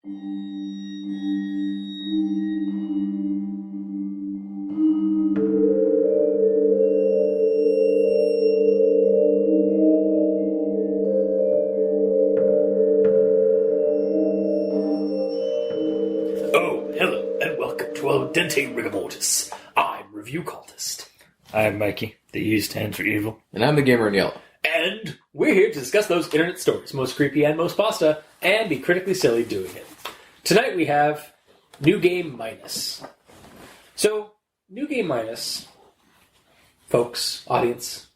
Oh, hello, and welcome to our Dente Rigamortis. I'm Review Cultist. I'm Mikey, the U stands for evil. And I'm the gamer in yellow. And we're here to discuss those internet stories, most creepy and most pasta, and be critically silly doing it. Tonight we have New Game Minus. So, New Game Minus, folks, audience,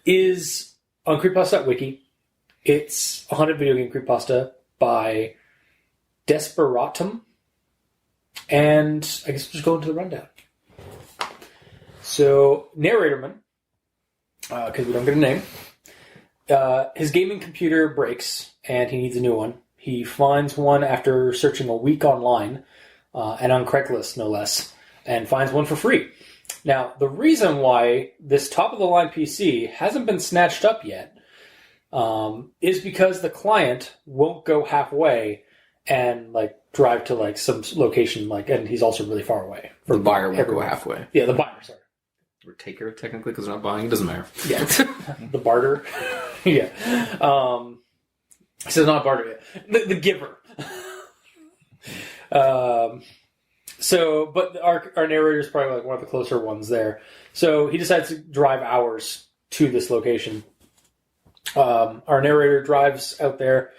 is on creepypasta.wikia. It's a haunted video game creepypasta by Desparatum. And I guess we'll just go into the rundown. So, narratorman, because we don't get a name, his gaming computer breaks and he needs a new one. He finds one after searching a week online, and on Craigslist, no less, and finds one for free. Now, the reason why this top-of-the-line PC hasn't been snatched up yet is because the client won't go halfway and drive to some location, and he's also really far away. The buyer won't go halfway. Yeah, the buyer, sorry. Or taker, technically, because they're not buying. It doesn't matter. Yeah. The barter. Yeah. So not barter. The giver. But our narrator is probably one of the closer ones there. So he decides to drive hours to this location. Our narrator drives out there.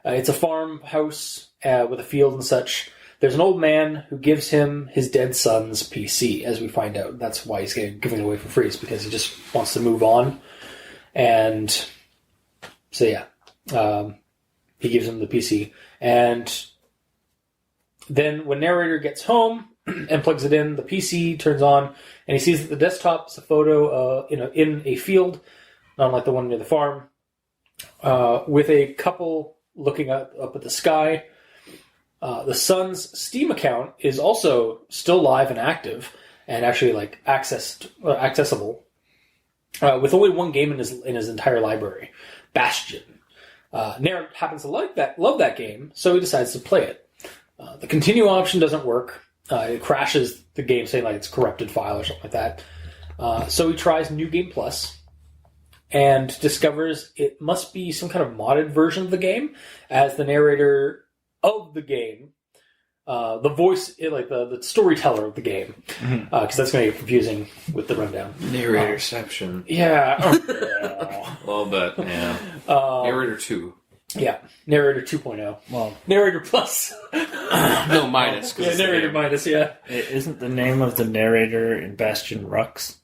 It's a farmhouse with a field and such. There's an old man who gives him his dead son's PC, as we find out. That's why he's giving it away for free, is because he just wants to move on. And so, yeah, he gives him the PC. And then when narrator gets home and plugs it in, the PC turns on, and he sees that the desktop is a photo in a field, not unlike the one near the farm, with a couple looking up at the sky. The son's Steam account is also still live and active, and actually accessible, with only one game in his entire library, Bastion. Nair happens to love that game, so he decides to play it. The continue option doesn't work. It crashes the game, saying it's corrupted file or something like that. So he tries New Game Plus, and discovers it must be some kind of modded version of the game, as the narrator of the game, the voice, the storyteller of the game, because that's going to get confusing with the rundown. Narratorception. Yeah. A little bit, yeah. Narrator 2. Yeah, Narrator 2.0. Well, Narrator Plus. No, minus. Yeah, Narrator minus, yeah. isn't the name of the narrator in Bastion Rux?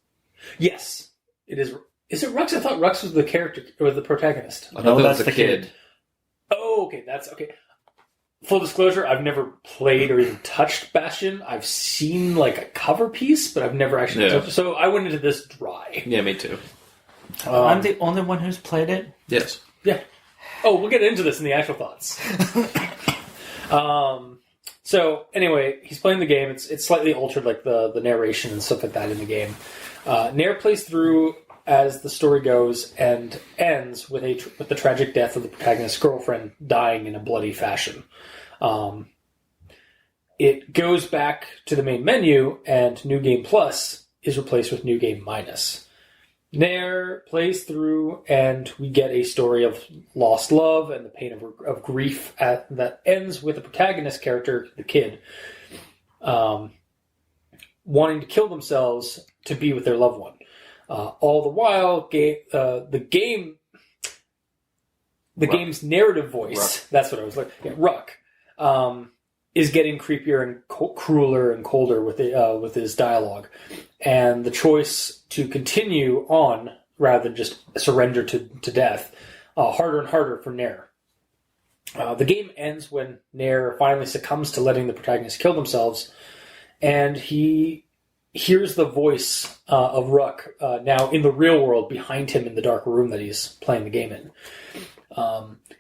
Yes, it is. Is it Rux? I thought Rux was the character, or the protagonist. I thought that was the kid. Oh, okay, that's okay. Full disclosure, I've never played or even touched Bastion. I've seen a cover piece, but I've never actually touched it. So I went into this dry. Yeah, me too. I'm the only one who's played it? Yes. Yeah. Oh, we'll get into this in the actual thoughts. So anyway, he's playing the game. It's slightly altered, the narration and stuff like that in the game. Nair plays through as the story goes and ends with the tragic death of the protagonist's girlfriend dying in a bloody fashion. It goes back to the main menu, and New Game Plus is replaced with New Game Minus. Nair plays through, and we get a story of lost love and the pain of grief that ends with the protagonist character, the kid, wanting to kill themselves to be with their loved one. All the while, the game's narrative voice, Ruck. That's what I was looking at, Ruck, is getting creepier and crueler and colder with his dialogue. And the choice to continue on, rather than just surrender to death, harder and harder for Nair. The game ends when Nair finally succumbs to letting the protagonist kill themselves, and he hears the voice of Ruck now in the real world behind him in the dark room that he's playing the game in.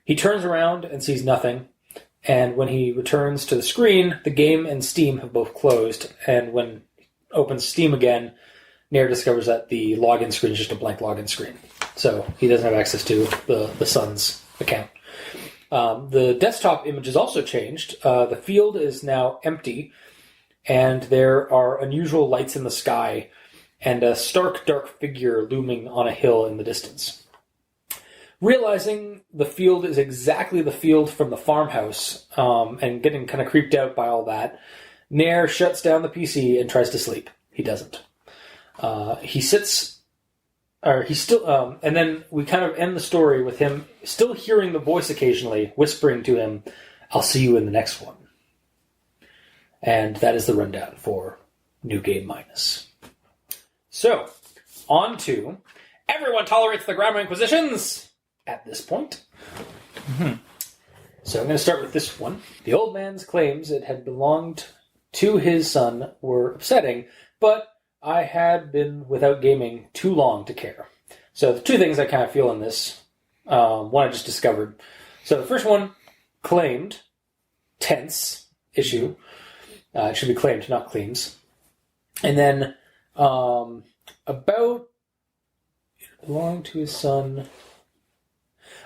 He turns around and sees nothing, and when he returns to the screen, the game and Steam have both closed, and when he opens Steam again, Nair discovers that the login screen is just a blank login screen. So he doesn't have access to the son's account. The desktop image has also changed. The field is now empty, and there are unusual lights in the sky and a stark, dark figure looming on a hill in the distance. Realizing the field is exactly the field from the farmhouse, and getting kind of creeped out by all that, Nair shuts down the PC and tries to sleep. He doesn't. And then we kind of end the story with him still hearing the voice occasionally, whispering to him, "I'll see you in the next one." And that is the rundown for New Game Minus. So, on to Everyone Tolerates the Grammar Inquisitions at this point. Mm-hmm. So I'm going to start with this one. The old man's claims it had belonged to his son were upsetting, but I had been without gaming too long to care. So the two things I kind of feel in this, one I just discovered. So the first one, claimed, tense issue. It should be claimed, not claims. And then about belonged to his son,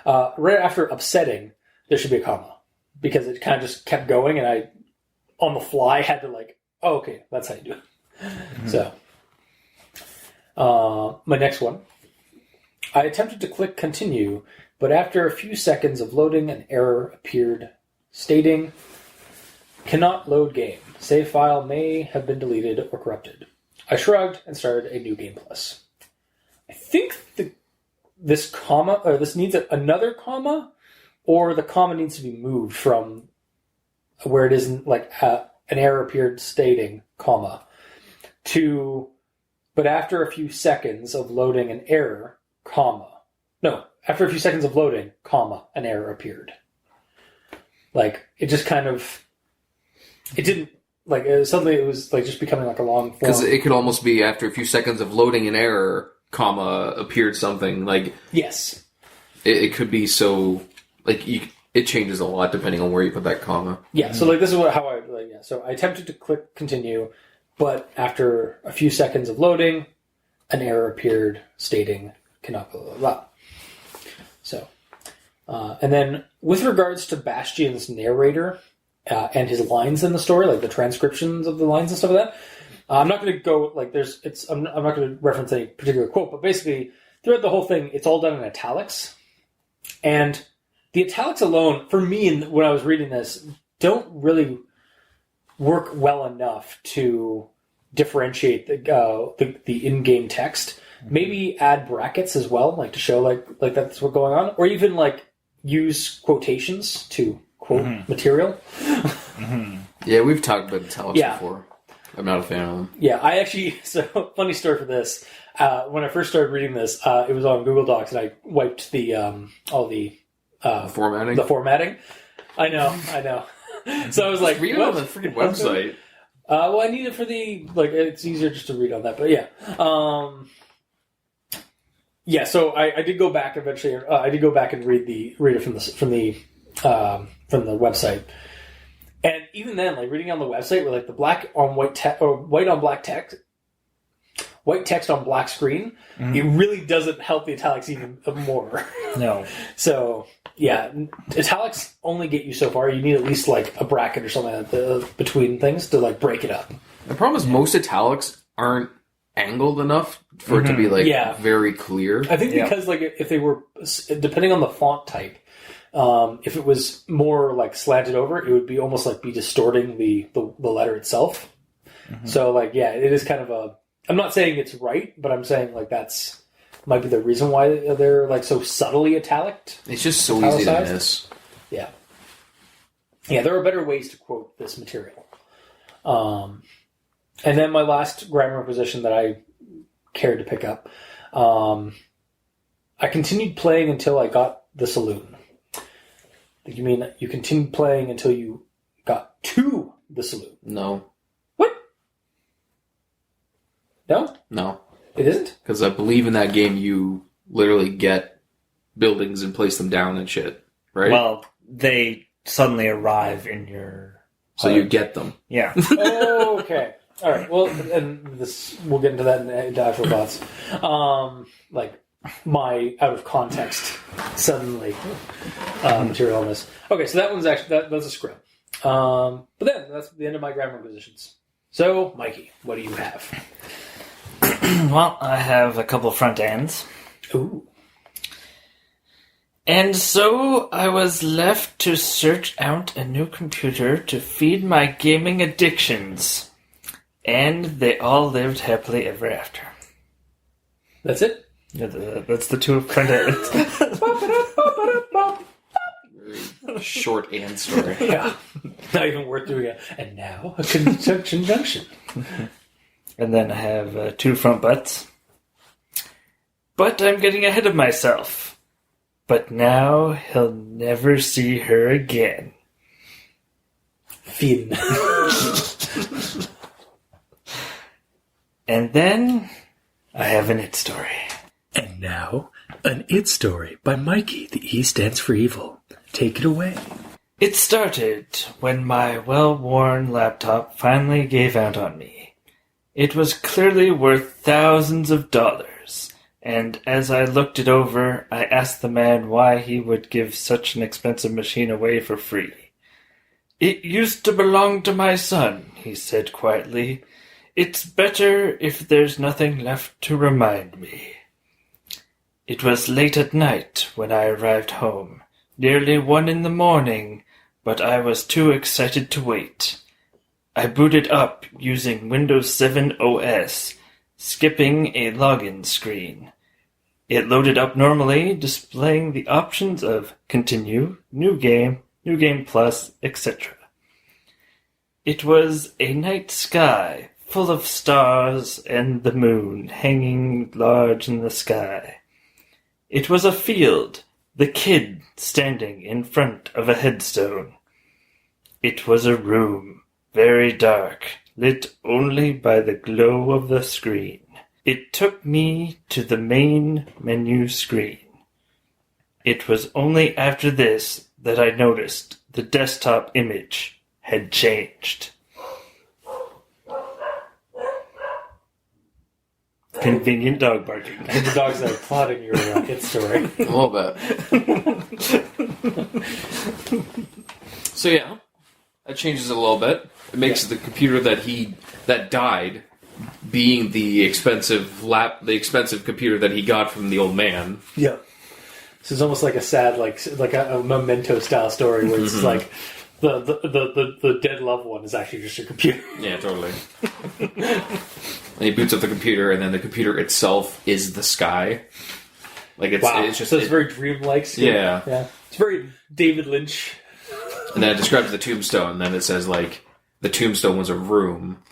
right after upsetting, there should be a comma. Because it kind of just kept going, and I, on the fly, had to oh, okay, that's how you do it. Mm-hmm. So, my next one. I attempted to click continue, but after a few seconds of loading, an error appeared stating, "Cannot load game. Save file may have been deleted or corrupted." I shrugged and started a new game plus. I think this needs another comma, or the comma needs to be moved from where it isn't an error appeared stating, comma, to, but after a few seconds of loading an error, comma. No, after a few seconds of loading, comma, an error appeared. It just kind of, it didn't, suddenly it was just becoming a long form. Because it could almost be after a few seconds of loading an error, comma, appeared something, Yes. It could be so, it changes a lot depending on where you put that comma. Yeah, so this is how I, so I attempted to click continue, but after a few seconds of loading, an error appeared stating, cannot blah, blah, blah. So, and then with regards to Bastian's narrator and his lines in the story, the transcriptions of the lines and stuff like that, I'm not going to go, I'm not going to reference any particular quote, but basically, throughout the whole thing, it's all done in italics. And the italics alone, for me, when I was reading this, don't really work well enough to differentiate the in-game text. Maybe add brackets as well, to show that's what's going on, or even use quotations to quote material. Mm-hmm. Yeah, we've talked about italics before. I'm not a fan of them. Yeah, I actually, so funny story for this. When I first started reading this, it was on Google Docs, and I wiped the all the formatting. The formatting. I know. So I was like, read it on the freaking website. Well, I need it for the it's easier just to read on that, but yeah. Yeah, so I did go back eventually. I did go back and read it from the website, and even then, reading on the website with the black on white text or white on black text, white text on black screen, it really doesn't help the italics even more. No. So yeah, italics only get you so far. You need at least a bracket or something between things to break it up. The problem is most italics aren't angled enough for it to be very clear. I think because if they were, depending on the font type, if it was more slanted over, it would be almost be distorting the letter itself. Mm-hmm. So it is kind of a, I'm not saying it's right, but I'm saying that's might be the reason why they're so subtly italic. It's just so easy to miss. Yeah. Yeah, there are better ways to quote this material. And then my last grammar position that I cared to pick up, I continued playing until I got the saloon. You mean you continued playing until you got to the saloon? No. What? No? No. It isn't? Because I believe in that game you literally get buildings and place them down and shit, right? Well, they suddenly arrive in your... So you get them. Yeah. Oh, okay. All right. Well, and we'll get into that in actual thoughts. my out of context suddenly material on this. Okay, so that one's actually that's a scrim. But then that's the end of my grammar positions. So, Mikey, what do you have? Well, I have a couple front ends. Ooh. And so I was left to search out a new computer to feed my gaming addictions. And they all lived happily ever after. That's it? Yeah, that's the two front ends. Short and story. Yeah. Not even worth doing it. And now, a conjunction. And then I have two front butts. But I'm getting ahead of myself. But now he'll never see her again. Fin. And then I have an it story. And now, an It Story by Mikey. The E stands for evil. Take it away. It started when my well-worn laptop finally gave out on me. It was clearly worth thousands of dollars, and as I looked it over, I asked the man why he would give such an expensive machine away for free. "It used to belong to my son," he said quietly. "It's better if there's nothing left to remind me." It was late at night when I arrived home, nearly 1 a.m, but I was too excited to wait. I booted up using Windows 7 OS, skipping a login screen. It loaded up normally, displaying the options of Continue, New Game Plus, etc. It was a night sky, full of stars and the moon hanging large in the sky. It was a field, the kid standing in front of a headstone. It was a room, very dark, lit only by the glow of the screen. It took me to the main menu screen. It was only after this that I noticed the desktop image had changed. Convenient dog barking. And the dogs are plotting your It Story. A little bit. So yeah, that changes it a little bit. It makes the computer that died being the expensive computer that he got from the old man. Yeah. So it's almost like a sad, like a Memento style story where it's like the dead loved one is actually just your computer. Yeah, totally. And he boots up the computer, and then the computer itself is the sky. Like it's just so it's very dreamlike. Yeah, yeah. It's very David Lynch. And then it describes the tombstone. And then it says like the tombstone was a room.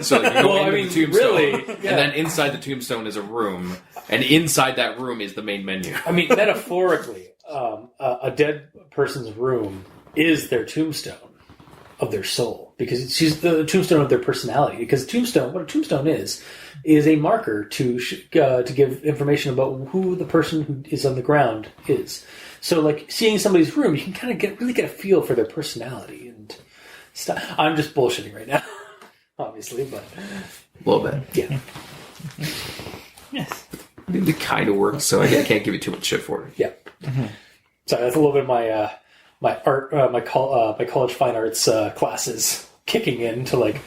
So like, you go into the tombstone, really, yeah. And then inside the tombstone is a room, and inside that room is the main menu. I mean, metaphorically, a dead person's room is their tombstone of their soul, because she's the tombstone of their personality. Because what a tombstone is a marker to give information about who the person who is on the ground is. So, like seeing somebody's room, you can kind of really get a feel for their personality and stuff. I'm just bullshitting right now, obviously, but A little bit. yeah. Yes. It kind of works, so I can't give you too much shit for it. Yeah. Mm-hmm. So that's a little bit of my college fine arts classes kicking in to like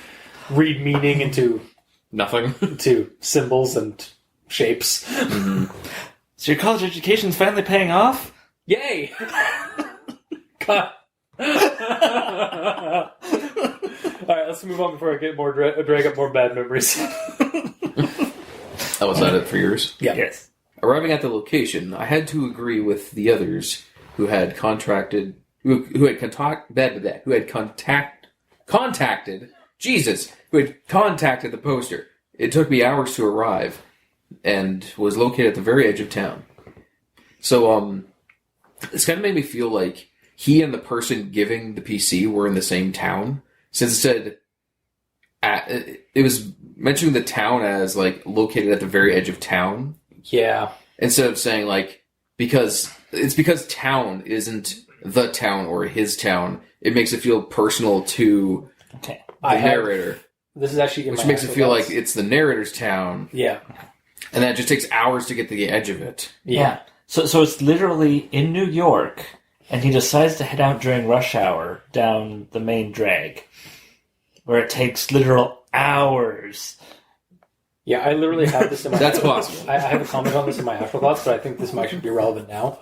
read meaning into Nothing. to symbols and shapes. Mm-hmm. So your college education's finally paying off? Yay! God. All right, let's move on before I get more drag up more bad memories. Was that it for yours? Yeah. Yes. Arriving at the location, I had to agree with the others who had contacted the poster. It took me hours to arrive, and was located at the very edge of town. So, this kind of made me feel like he and the person giving the PC were in the same town, since it said it was mentioning the town as like located at the very edge of town. Yeah. Instead of saying like because town isn't the town or his town, it makes it feel personal to the narrator. This is actually which makes it feel like it's the narrator's town. Yeah. And that just takes hours to get to the edge of it. Yeah. So it's literally in New York, and he decides to head out during rush hour down the main drag, where it takes literal hours. Yeah, I literally have this in my... That's possible. I have a comment on this in my afterthoughts, but I think this might be relevant now.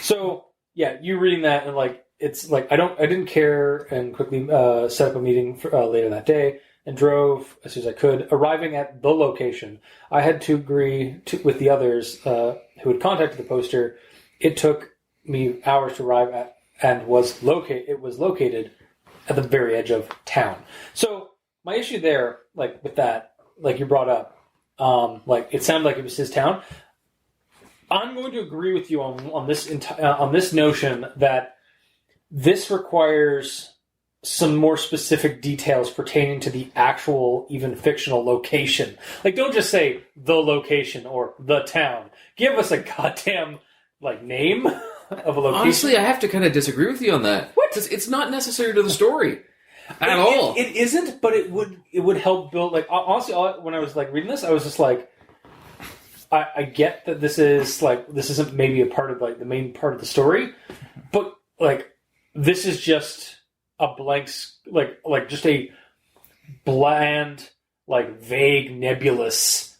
So, yeah, you reading that, and, like, it's like, I didn't care, and quickly set up a meeting for, later that day, and drove as soon as I could. Arriving at the location, I had to agree with the others who had contacted the poster. It took me hours to arrive at, and it was located at the very edge of town. So my issue there, like with that, like you brought up, like it sounded like it was his town. I'm going to agree with you on this notion that this requires some more specific details pertaining to the actual, even fictional location. Like, don't just say the location or the town. Give us a goddamn, like, name of a location. Honestly, I have to kind of disagree with you on that. What? It's not necessary to the story at all. It isn't, but it would help build, like, honestly, when I was, like, reading this, I was just like, I get that this isn't maybe a part of, like, the main part of the story, but, like, this is just a blank, like just a bland, like vague, nebulous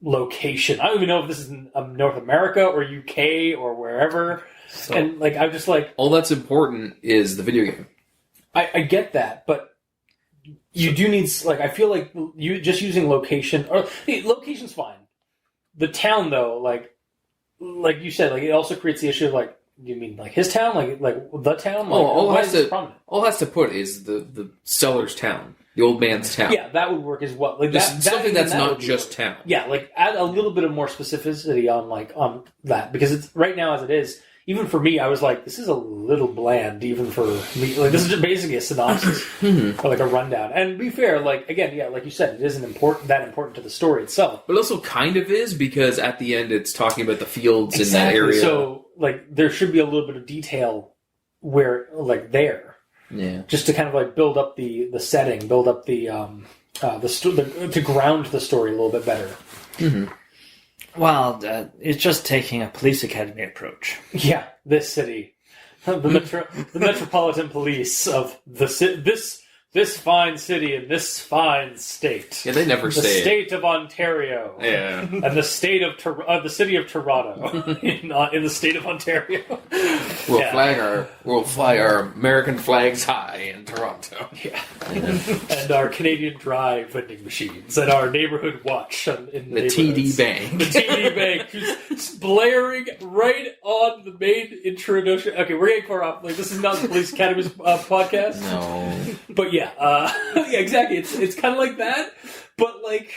location. I don't even know if this is in North America or UK or wherever. So, and like, I'm just like, all that's important is the video game. I get that, but you do need, like, I feel like you just using location, or location's fine. The town though, like you said, like it also creates the issue of like, you mean like his town, like the town? Like, all has to put is the seller's town, the old man's town. Yeah, that would work as well. Like just something that's not just town. Yeah, like add a little bit of more specificity on that, because it's right now as it is. Even for me, I was like, this is a little bland, even for me. Like, this is just basically a synopsis or like a rundown. And to be fair, like again, yeah, like you said, it isn't that important to the story itself. But it also kind of is, because at the end, it's talking about the fields in that area. So, like, there should be a little bit of detail where, like, there, just to kind of like build up the setting, build up the to ground the story a little bit better. Mm-hmm. Well, it's just taking a police academy approach. Yeah, this city, the metropolitan police of this fine city in this fine state. Yeah, they never say the state of Ontario. Yeah, and the state of the city of Toronto in the state of Ontario. We'll fly our American flags high in Toronto. Yeah, and our Canadian Dry vending machines and our neighborhood watch in the TD Bank. The TD Bank, who's blaring right on the main introduction. Okay, we're getting far off. Like, this is not the Police Academy's podcast. No, but yeah. Yeah, exactly. It's kind of like that, but like,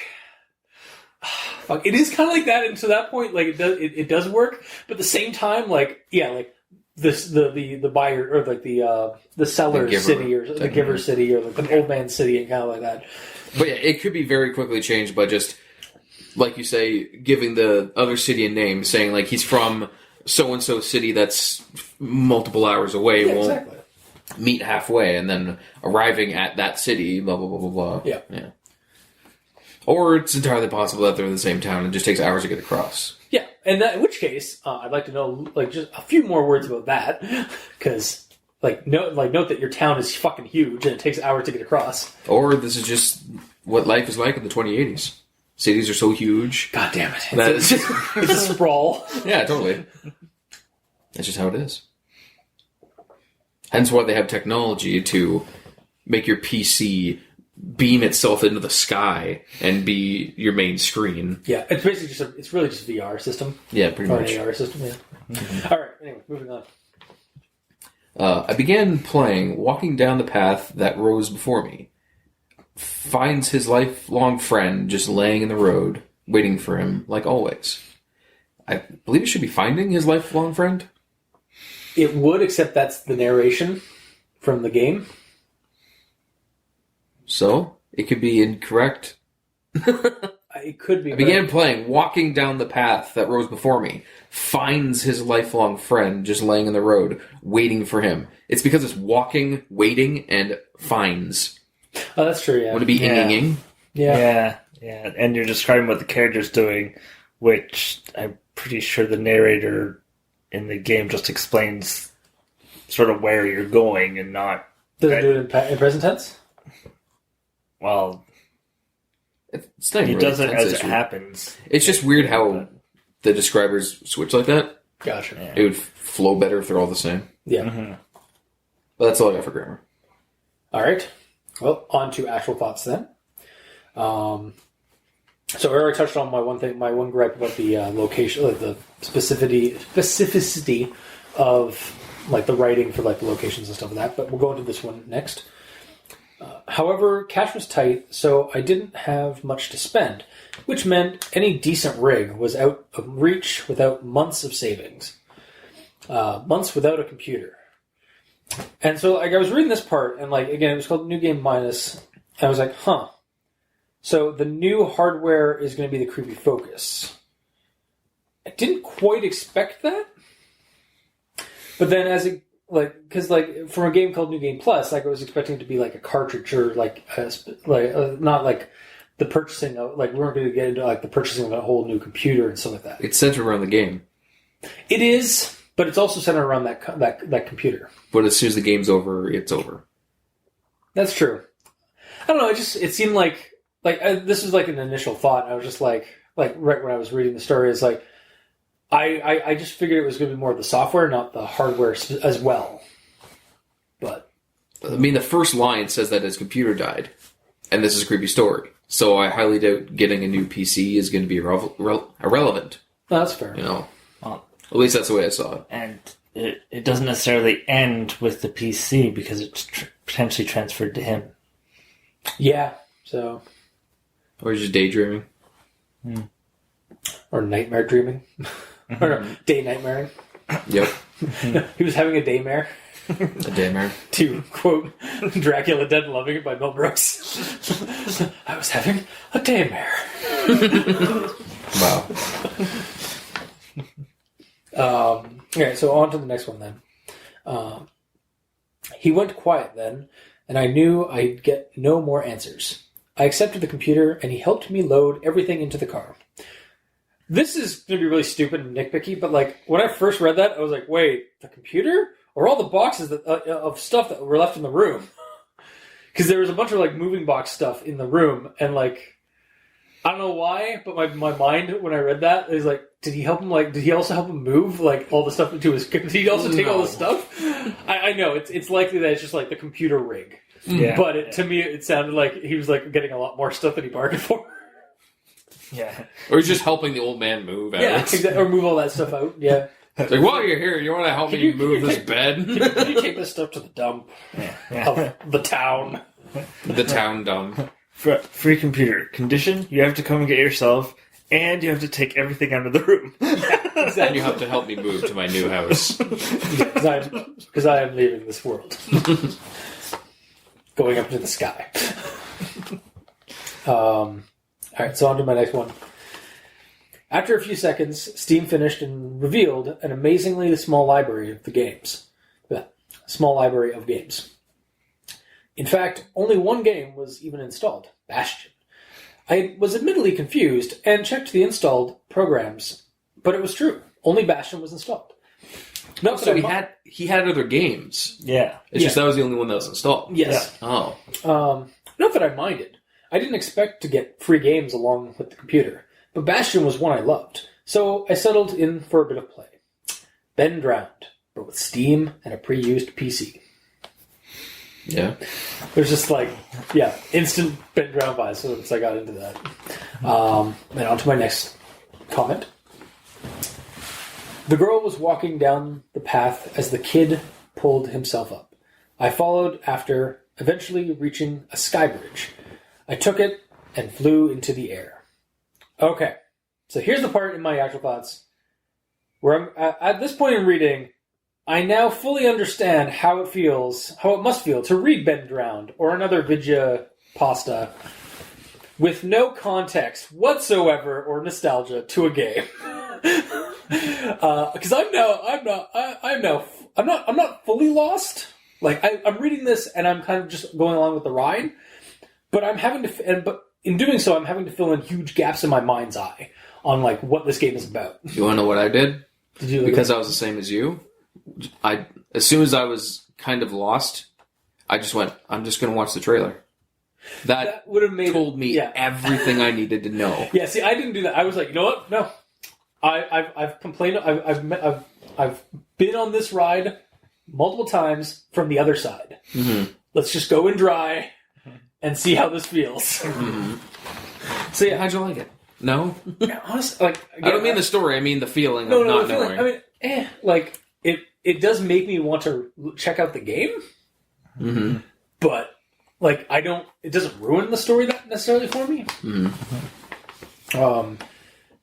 fuck, it is kind of like that, and to that point, like it does work. But at the same time, like like the buyer or like the seller city or the giver city or like the old man city and kind of like that. But yeah, it could be very quickly changed by just, like you say, giving the other city a name, saying like he's from so and so city that's multiple hours away. Yeah, exactly. Meet halfway, and then arriving at that city, blah, blah, blah, blah, blah. Yeah. Or it's entirely possible that they're in the same town and it just takes hours to get across. Yeah, and in which case, I'd like to know, like, just a few more words about that, because, note that your town is fucking huge and it takes hours to get across. Or this is just what life is like in the 2080s. Cities are so huge. God damn it. It's a sprawl. Yeah, totally. That's just how it is. Hence why they have technology to make your PC beam itself into the sky and be your main screen. Yeah, it's basically it's really just a VR system. Yeah, pretty much. An AR system, yeah. Mm-hmm. All right, anyway, moving on. I began playing, walking down the path that rose before me. Finds his lifelong friend just laying in the road, waiting for him, like always. I believe it should be finding his lifelong friend. It would, except that's the narration from the game. So, it could be incorrect. It could be. I began playing, walking down the path that rose before me. Finds his lifelong friend just laying in the road, waiting for him. It's because it's walking, waiting, and finds. Oh, that's true, yeah. Would it be inging? Yeah. And you're describing what the character's doing which I'm pretty sure the narrator in the game just explains sort of where you're going and not... Does it do it in present tense? Well, It's not he even really does it tense as it issue. happens. It's just weird how the describers switch like that. Gotcha. Yeah. It would flow better if they're all the same. Yeah. Mm-hmm. But that's all I got for grammar. All right. Well, on to actual thoughts then. So I already touched on my one gripe about the location, the specificity of like the writing for like the locations and stuff like that. But we'll go into this one next. However, cash was tight, so I didn't have much to spend, which meant any decent rig was out of reach without months of savings, months without a computer. And so like I was reading this part, and like again, it was called New Game Minus. And I was like, huh. So the new hardware is going to be the creepy focus. I didn't quite expect that, but then as it because like from a game called New Game Plus, like I was expecting it to be like a cartridge or not like the purchasing of like we weren't going to get into like the purchasing of a whole new computer and stuff like that. It's centered around the game. It is, but it's also centered around that computer. But as soon as the game's over, it's over. That's true. I don't know. It seemed like this was like an initial thought. I was just like right when I was reading the story, it's like I just figured it was going to be more of the software, not the hardware as well. But I mean, the first line says that his computer died, and this is a creepy story. So I highly doubt getting a new PC is going to be irrelevant. no, that's fair. You know, Well, at least that's the way I saw it. and it doesn't necessarily end with the PC because it's potentially transferred to him. Yeah. So Or just daydreaming. or nightmare dreaming, or no, day nightmaring. Yep, He was having a daymare. a daymare. To quote Dracula Dead and Loving It by Mel Brooks. I was having a daymare. Wow. Okay, so on to the next one then. He went quiet then, and I knew I'd get no more answers. I accepted the computer, and he helped me load everything into the car. This is going to be really stupid and nitpicky, but like when I first read that, I was like, wait, the computer? Or all the boxes of stuff that were left in the room? Because there was a bunch of like moving box stuff in the room, and like I don't know why, but my mind when I read that is like, did he help him? Like, did he also help him move like all the stuff into his? Did he also take all the stuff? I know it's likely that it's just like the computer rig, but to me it sounded like he was like getting a lot more stuff than he bargained for. Yeah. Or he's just helping the old man move out. Yeah, exactly, or move all that stuff out. Yeah. It's like, while you're here, you want to help me move this bed? Can you take this stuff to the dump of the town? The town dump. Free computer. Condition, you have to come and get it yourself, and you have to take everything out of the room. And you have to help me move to my new house. Because I am leaving this world. Going up to the sky. Alright, so on to my next one. After a few seconds, Steam finished and revealed an amazingly small library of the games. Small library of games. In fact, only one game was even installed, Bastion. I was admittedly confused and checked the installed programs, but it was true. Only Bastion was installed. Not So that he had other games. Yeah. It's just that was the only one that was installed. Yes. Oh. Not that I minded. I didn't expect to get free games along with the computer, but Bastion was one I loved, so I settled in for a bit of play. Ben drowned, but with Steam and a pre-used PC. Yeah. There's just like, instant Ben drowned vibes, so I got into that. And on to my next comment. The girl was walking down the path as the kid pulled himself up. I followed after, eventually reaching a sky bridge. I took it and flew into the air. Okay, so here's the part in my actual thoughts where I'm at this point in reading, I now fully understand how it must feel to read Ben Drowned or another Vidya Pasta with no context whatsoever or nostalgia to a game. Because I'm not fully lost. Like I'm reading this and I'm kind of just going along with the ride, but I'm having to, but in doing so, I'm having to fill in huge gaps in my mind's eye on like what this game is about. You want to know what I did? Did you? Because I was the same as you. As soon as I was kind of lost, I just went, I'm just going to watch the trailer. That would have made told me everything I needed to know. Yeah, see, I didn't do that. I was like, you know what? No, I've complained. I've been on this ride multiple times from the other side. Mm-hmm. Let's just go in dry and see how this feels. Mm-hmm. So yeah, how'd you like it? No, yeah, honestly, like again, I don't mean the story. I mean the feeling of not knowing. I mean, like it does make me want to check out the game, but like I don't. It doesn't ruin the story that necessarily for me.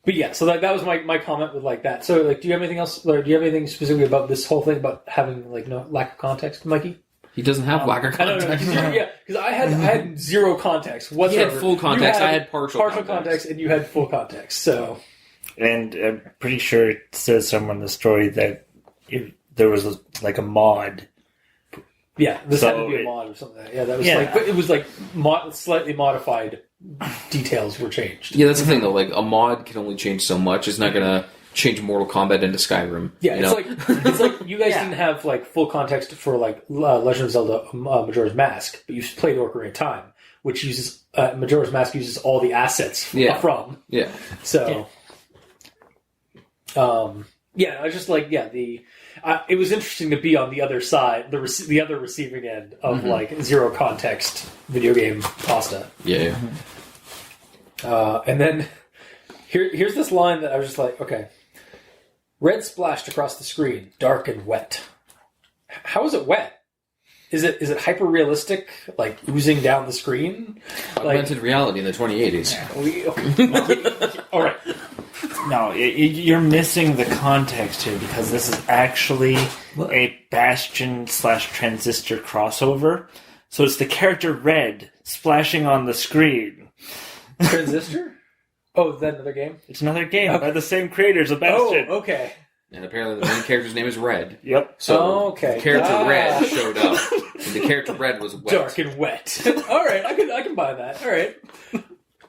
But yeah, so that was my comment with like that. So like, do you have anything else? Or do you have anything specifically about this whole thing about having like no lack of context, Mikey? He doesn't have lack of context. Yeah, because I had zero context whatsoever. You had full context. I had partial context, and you had full context. So, and I'm pretty sure it says somewhere in the story that there was like a mod. Yeah, this had to be a mod or something. Yeah, that was but it was like slightly modified. Details were changed. Yeah, that's the thing though. Like a mod can only change so much. It's not gonna change Mortal Kombat into Skyrim. Yeah, it's like you guys didn't have like full context for like Legend of Zelda Majora's Mask, but you played Ocarina of Time, which uses Majora's Mask uses all the assets from. Yeah. So, I was just like, it was interesting to be on the other side, the other receiving end of like zero context video game pasta. Yeah. And then here's this line that I was just like, okay. Red splashed across the screen, dark and wet. How is it wet? Is it hyper realistic, like oozing down the screen? Augmented reality in the 2080s. All right. No, you're missing the context here because this is actually a Bastion/Transistor crossover. So it's the character Red splashing on the screen. Transistor? Oh, is that another game? It's another game by the same creators of Bastion. Oh, okay. And apparently the main character's name is Red. Yep. So the character Red showed up, and the character Red was wet. Dark and wet. All right, I can buy that. All right.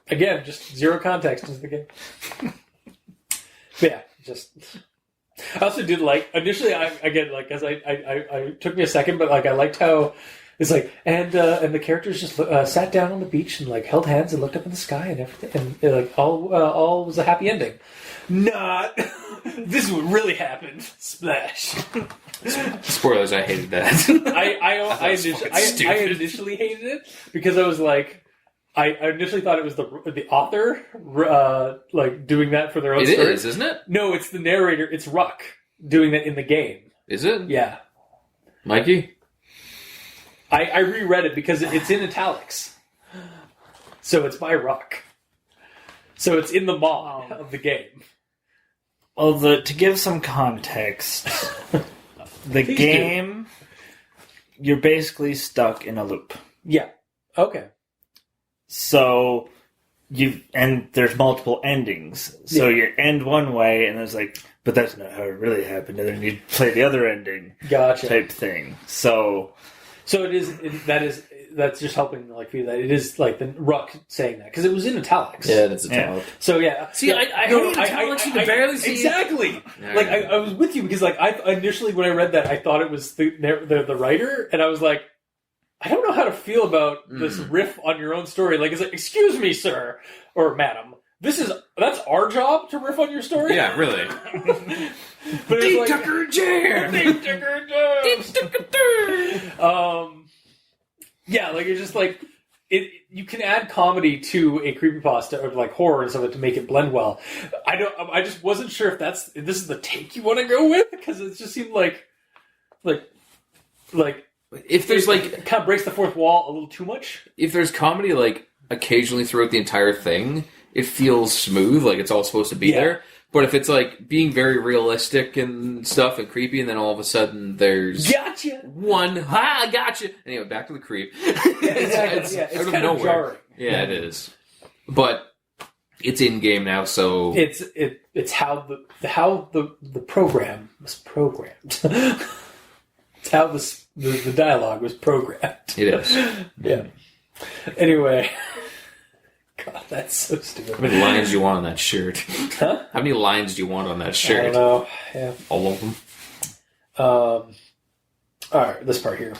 Again, just zero context into the game. But yeah, just. I also did like initially. As I took me a second, but like I liked how it's like and the characters just sat down on the beach and like held hands and looked up in the sky and everything and like all was a happy ending. Not. This is what really happened. Splash. Spoilers. I hated that. I initially hated it because I was like. I initially thought it was the author like doing that for their own story. It is, isn't it? No, it's the narrator. It's Ruck doing that in the game. Is it? Yeah. Mikey? I reread it because it's in italics. So it's by Ruck. So it's in the mod of the game. Well, to give some context, the game, you're basically stuck in a loop. Yeah. Okay. So and there's multiple endings. So you end one way, and it's like, but that's not how it really happened. And then you play the other ending, gotcha, type thing. So it is. That's just helping like feel that it is like the Ruck saying that because it was in italics. Yeah, that's italic. Yeah. So yeah, see, I hate italics. You can barely see exactly. Yeah. Like I was with you because like I initially when I read that I thought it was the writer, and I was like. I don't know how to feel about this riff on your own story. Like, it's like, excuse me, sir, or madam, that's our job to riff on your story? Yeah, really. But Deep Tucker Jam! Yeah, like, it's just like, you can add comedy to a creepypasta or like horror and stuff to make it blend well. I just wasn't sure if this is the take you want to go with, because it just seemed like if there's like it kind of breaks the fourth wall a little too much. If there's comedy like occasionally throughout the entire thing, it feels smooth, like it's all supposed to be there. But if it's like being very realistic and stuff and creepy, and then all of a sudden there's gotcha I gotcha. Anyway, back to the creep. It's out of kind of jarring. Yeah, it is. But it's in game now, so it's how the program was programmed. It's how the dialogue was programmed. It is. Yeah. Anyway, God, that's so stupid. How many lines do you want on that shirt? Huh? How many lines do you want on that I shirt? don't know. Yeah. All of them? All right, this part here.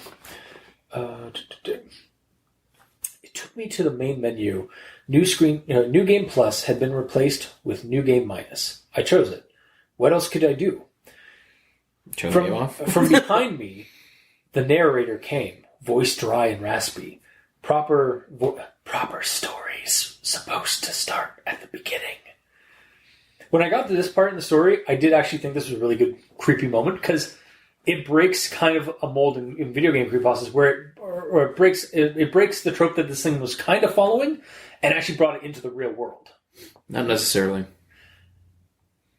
It took me to the main menu. New Game Plus had been replaced with New Game Minus. I chose it. What else could I do? Turning you off? From behind me, the narrator came, voice dry and raspy. Proper stories supposed to start at the beginning. When I got to this part in the story, I did actually think this was a really good creepy moment because it breaks kind of a mold in video game creepypastas where it breaks the trope that this thing was kind of following and actually brought it into the real world. Not necessarily.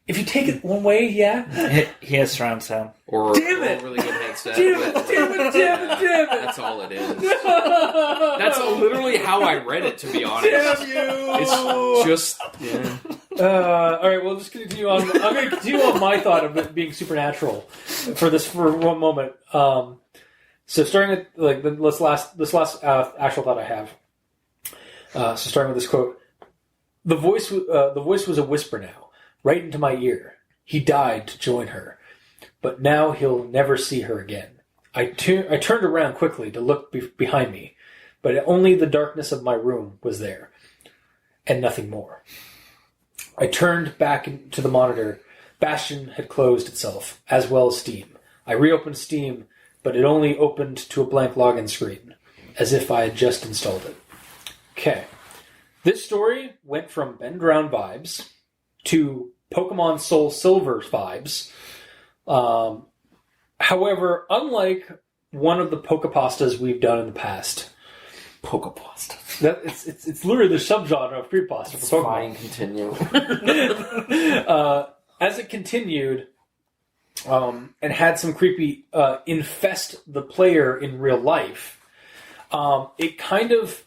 If you take it one way, yeah. He has surround sound. Or Damn it! a really good headset. Damn it! That's all it is. That's literally how I read it, to be honest. Damn you! It's just... Yeah. All right, well, just continue on. I'm going to continue on my thought of it being supernatural for one moment. So starting at like this last actual thought I have. So starting with this quote, the voice was a whisper now, right into my ear. He died to join her, but now he'll never see her again. I turned around quickly to look behind me, but only the darkness of my room was there, and nothing more. I turned back to the monitor. Bastion had closed itself, as well as Steam. I reopened Steam, but it only opened to a blank login screen, as if I had just installed it. Okay. This story went from Ben Drown vibes to Pokemon Soul Silver vibes. However, unlike one of the Pokepastas we've done in the past, Pokepasta. that it's literally the subgenre of creepypasta for Pokemon. Fine, continue. As it continued, and had some creepy infest the player in real life, it kind of,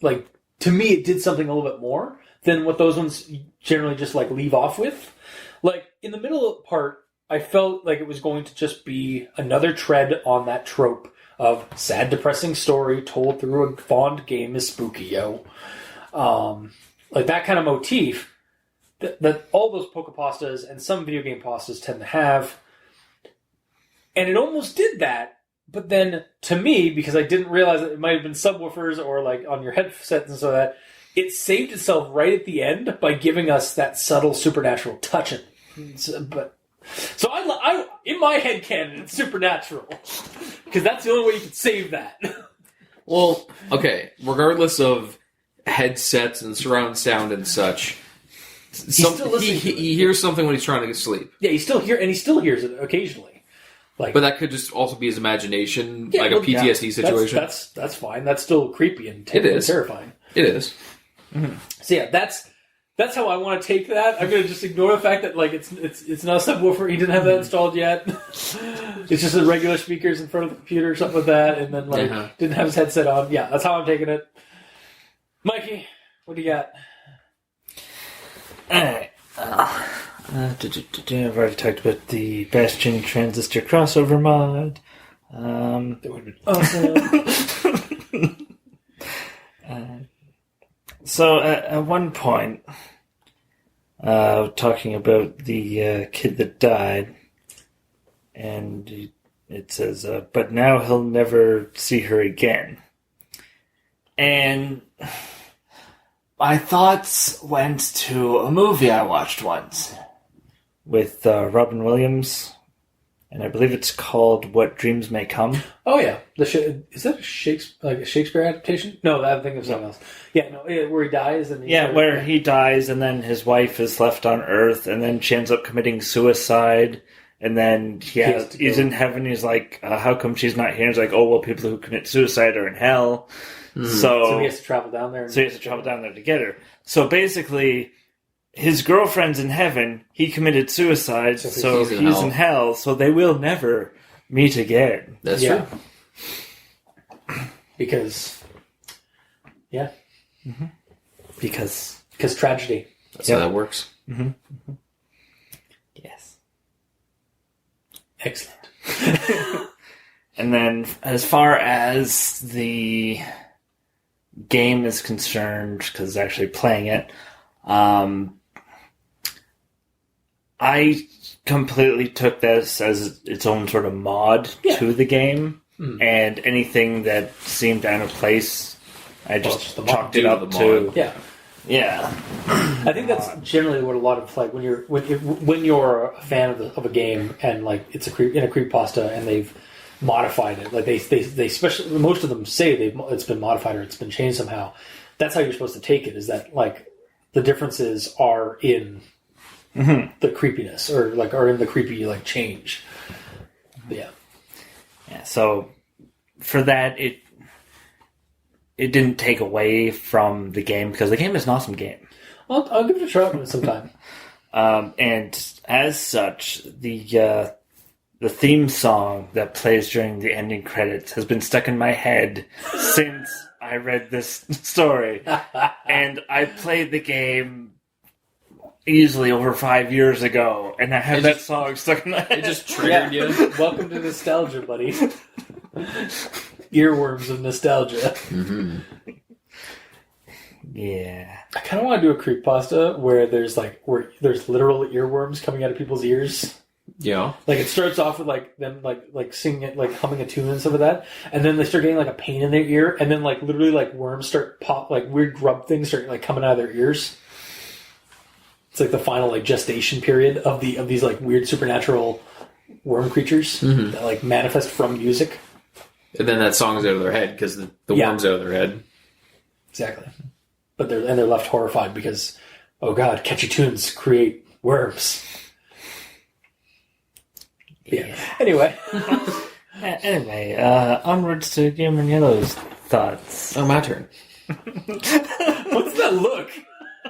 like, to me, it did something a little bit more than what those ones generally just, like, leave off with. Like, in the middle part, I felt like it was going to just be another tread on that trope of sad, depressing story told through a fond game is spooky, yo. Like, that kind of motif that all those Pokepastas and some video game pastas tend to have. And it almost did that, but then, to me, because I didn't realize that it might have been subwoofers or, like, on your headsets and so that, it saved itself right at the end by giving us that subtle supernatural touch. So I in my head canon, it's supernatural. Because that's the only way you can save that. Well, okay, regardless of headsets and surround sound and such, he hears something when he's trying to get sleep. Yeah, he still hears it occasionally. Like, but that could just also be his imagination, like a PTSD situation. That's fine. That's still creepy and terrifying. It is. Mm-hmm. So yeah, that's how I want to take that. I'm going to just ignore the fact that, like, it's not a subwoofer. He didn't have that installed yet. It's just the regular speakers in front of the computer or something like that, and then didn't have his headset on. Yeah, that's how I'm taking it. Mikey, what do you got? Alright. I've already talked about the Bastion Transistor crossover mod. That would have been awesome. So at one point, talking about the kid that died, and it says, but now he'll never see her again. And my thoughts went to a movie I watched once with Robin Williams, and I believe it's called What Dreams May Come. Oh yeah, is that a Shakespeare adaptation? No, I think of something else. Yeah, no, where he dies and he dies, and then his wife is left on Earth, and then she ends up committing suicide, and then he's in heaven. He's like, "How come she's not here?" He's like, "Oh well, people who commit suicide are in hell." Mm-hmm. So he has to travel down there. To get her. So basically, his girlfriend's in heaven. He committed suicide, so he's in hell. So they will never meet again. That's true. Because, mm-hmm. because tragedy. That's how that works. Mm-hmm. Mm-hmm. Yes. Excellent. And then, as far as the game is concerned, because actually playing it, I completely took this as its own sort of mod to the game, and anything that seemed out of place, I just chalked it up to. Yeah. I think that's generally what a lot of like when you're a fan of a game and like it's in a creepypasta and they've modified it, like they especially most of them say it's been modified or it's been changed somehow. That's how you're supposed to take it. Is that like the differences are in the creepiness or like are in the creepy like change. But yeah. So for that, it didn't take away from the game, because the game is an awesome game. I'll give it a try sometime. And as such, the theme song that plays during the ending credits has been stuck in my head since I read this story. And I played the game easily over 5 years ago, and I have that song stuck in my head. It just triggered you. Welcome to nostalgia, buddy. Earworms of nostalgia. Yeah. I kind of want to do a creepypasta where there's literal earworms coming out of people's ears. Yeah. Like it starts off with like them like singing it, like humming a tune and stuff like that, and then they start getting like a pain in their ear, and then like literally like worms start like weird grub things start like coming out of their ears. It's like the final like gestation period of these like weird supernatural worm creatures that like manifest from music. And then that song's out of their head because the worm's out of their head. Exactly. But they're left horrified because, oh god, catchy tunes create worms. Yeah. Anyway. Onwards to Gamer Yellow's thoughts. Oh, my turn. What's that look?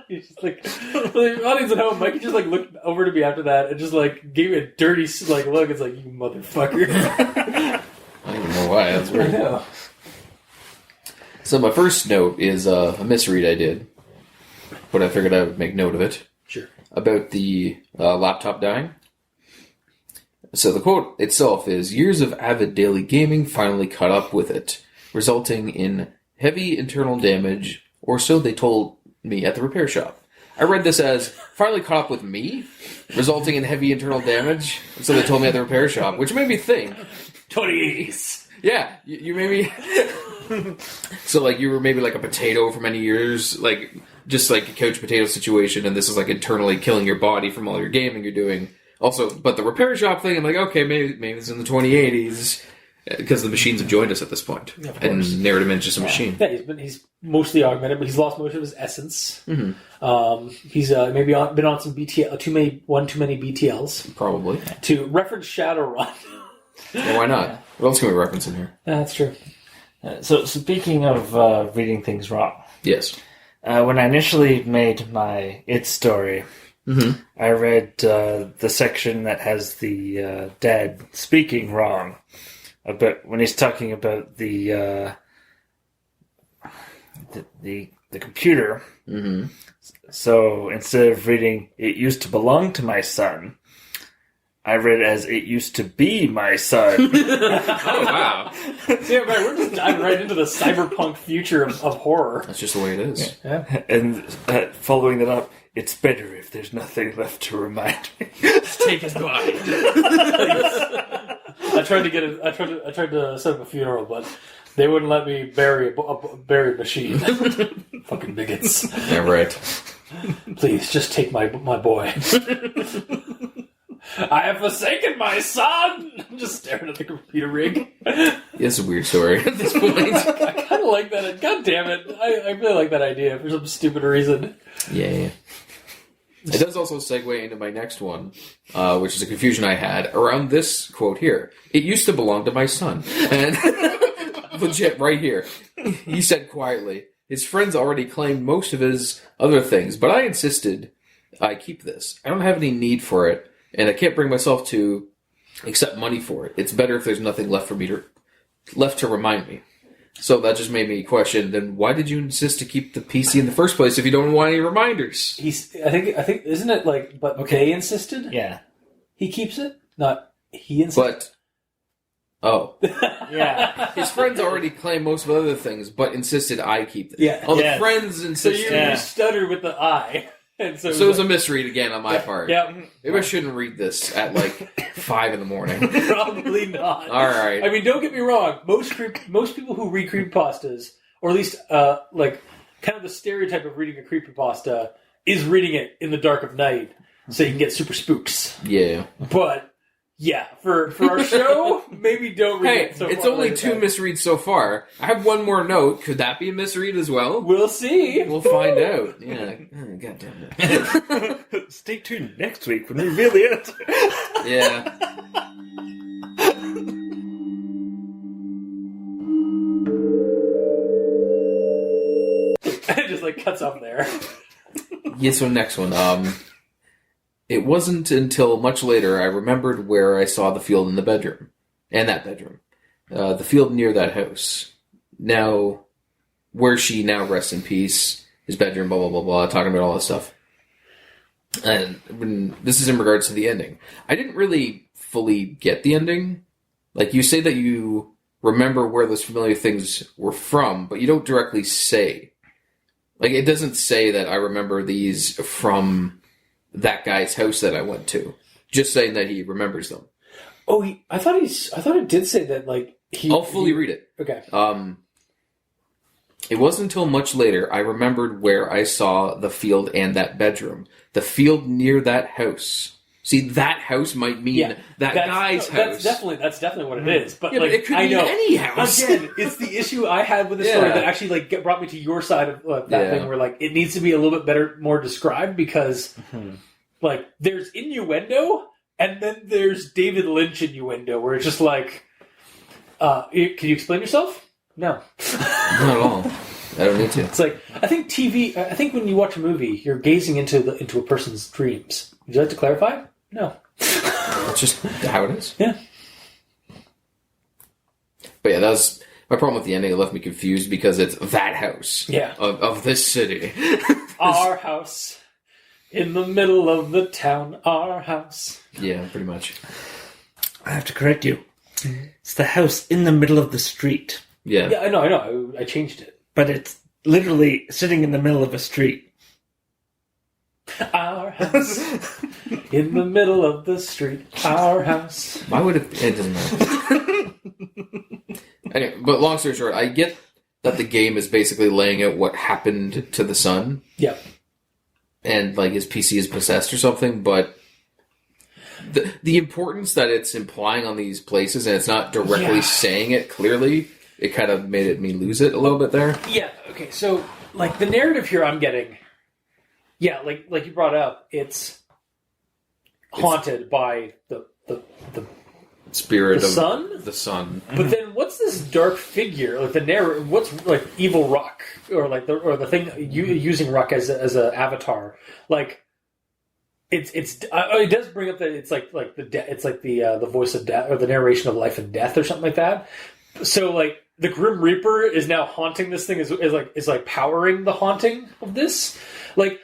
He's just like, the audience at home, Mikey just like looked over to me after that and just like gave me a dirty like look. It's like, you motherfucker. I don't even know why. That's weird. I know. So my first note is a misread I did, but I figured I would make note of it. Sure. About the laptop dying. So the quote itself is, "Years of avid daily gaming finally caught up with it, resulting in heavy internal damage, or so they told me at the repair shop." I read this as, finally caught up with me, resulting in heavy internal damage, so they told me at the repair shop, which made me think. 2080s. Yeah, you made me... So, like, you were maybe like a potato for many years, like, just like a couch potato situation, and this is like internally killing your body from all your gaming you're doing. Also, but the repair shop thing, I'm like, okay, maybe it's in the 2080s, because the machines have joined us at this point. Yeah, and narrative is just a machine. Yeah, he's mostly augmented, but he's lost most of his essence. He's maybe been on some too many BTLs. Probably. To reference Shadowrun. Yeah, why not? What else can we reference in here? That's true. So speaking of reading things wrong. Yes. When I initially made my It story, I read the section that has the dad speaking wrong. But when he's talking about the computer, so instead of reading "it used to belong to my son," I read it as "it used to be my son." Oh wow! Yeah, right. We're just diving right into the cyberpunk future of horror. That's just the way it is. Yeah. And following that up, it's better if there's nothing left to remind me. Just take his body. I tried to set up a funeral, but they wouldn't let me bury a buried machine. Fucking bigots. Yeah, right. Please, just take my boy. I have forsaken my son! I'm just staring at the computer rig. It's a weird story at this point. I kind of like that. God damn it. I really like that idea for some stupid reason. Yeah. It does also segue into my next one, which is a confusion I had around this quote here. "It used to belong to my son." And legit, right here. He said quietly, his friends already claimed most of his other things, but I insisted I keep this. I don't have any need for it, and I can't bring myself to accept money for it. It's better if there's nothing left to remind me. So that just made me question, then why did you insist to keep the PC in the first place if you don't want any reminders? I think, isn't it like, but they insisted? Yeah. He keeps it? Not he insisted? But Oh. Yeah. His friends already claim most of other things, but insisted I keep them. Yeah. Oh, the Yes. friends So insisted. you stutter with the I. And so So it was a misread again on my part. Yeah. Maybe I shouldn't read this at like 5 in the morning. Probably not. All right. I mean, don't get me wrong. Most people who read creepypastas, or at least like kind of the stereotype of reading a creepypasta, is reading it in the dark of night so you can get super spooks. Yeah. But yeah, for our show, maybe don't read Hey, it. So it's far only later 2 than- misreads so far. I have one more note. Could that be a misread as well? We'll see. We'll find out. Yeah. God damn it. Stay tuned next week when we reveal the answer. Yeah. It just like cuts off there. Yeah, so next one. It wasn't until much later I remembered where I saw the field in the bedroom. And that bedroom. The field near that house. Now, where she now rests in peace, his bedroom, blah, blah, blah, blah, talking about all that stuff. And this is in regards to the ending. I didn't really fully get the ending. Like, you say that you remember where those familiar things were from, but you don't directly say. Like, it doesn't say that I remember these from that guy's house that I went to. Just saying that he remembers them. Oh, I thought it did say that. Like I'll fully read it. Okay. It wasn't until much later I remembered where I saw the field and that bedroom. The field near that house. See, that house might mean that guy's house. That's definitely what it is. But Yeah, like, but it could I mean know. any house. Again, it's the issue I had with the story Yeah. that actually like brought me to your side of that thing, where like it needs to be a little bit better, more described, because like there's innuendo and then there's David Lynch innuendo, where it's just like, can you explain yourself? No. Not at all. I don't need to. It's like, I think when you watch a movie, you're gazing into a person's dreams. Would you like to clarify? No. It's just how it is. Yeah. But yeah, that was my problem with the ending. It left me confused because it's that house. Yeah. Of this city. Our house. In the middle of the town. Our house. Yeah, pretty much. I have to correct you. It's the house in the middle of the street. Yeah. Yeah, I know. I changed it. But it's literally sitting in the middle of a street. Our house. In the middle of the street. Our house. Why would it... It doesn't matter. Anyway, but long story short, I get that the game is basically laying out what happened to the son. Yeah. And, like, his PC is possessed or something, but... The importance that it's implying on these places, and it's not directly saying it clearly, it kind of made me lose it a little bit there. Yeah, okay, so, like, the narrative here I'm getting... Yeah, like you brought up, it's haunted by the Spirit The of sun? the sun. But then, what's this dark figure? Like the narrator, what's like evil Ruck, or like the thing using Ruck as a avatar? Like, it does bring up that it's like the voice of death, or the narration of life and death, or something like that. So like the Grim Reaper is now haunting this thing, is like powering the haunting of this. Like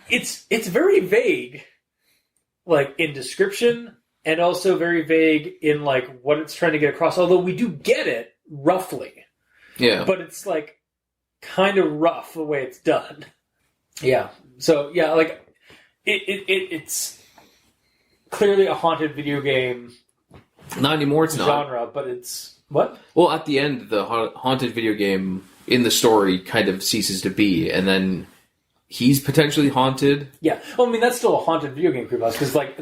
it's very vague, like in description. And also very vague in, like, what it's trying to get across. Although we do get it, roughly. Yeah. But it's, like, kind of rough the way it's done. Yeah. So, yeah, like, it's clearly a haunted video game Not anymore, it's not. genre, but it's... What? Well, at the end, the haunted video game in the story kind of ceases to be, and then... He's potentially haunted. Yeah, well, I mean that's still a haunted video game creepypasta because it's like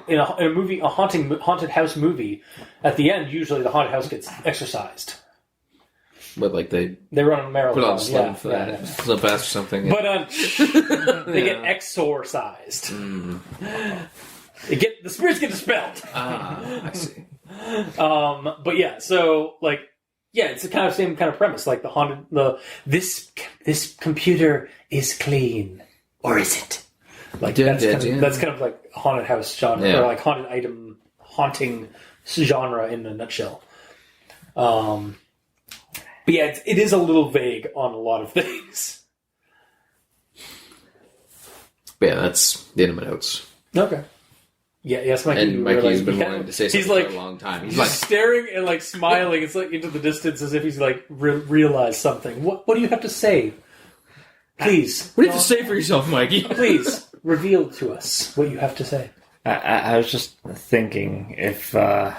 in a movie, a haunted house movie. At the end, usually the haunted house gets exorcised. But like they run on a marathon. put on slim fast or something. But they get exorcised. The spirits get dispelled. I see. But yeah, so like. Yeah, it's the kind of same kind of premise, like this computer is clean, or is it? Like that's kind of like haunted house genre, or like haunted item haunting genre in a nutshell. But yeah, it is a little vague on a lot of things. But yeah, that's the end of my notes. Okay. yes, Mikey. And Mikey's like, been wanting to say something for a long time. He's like staring and like smiling. It's like into the distance as if he's like realized something. What do you have to say? Please. What do you have to say for yourself, Mikey? Please reveal to us what you have to say. I was just thinking if at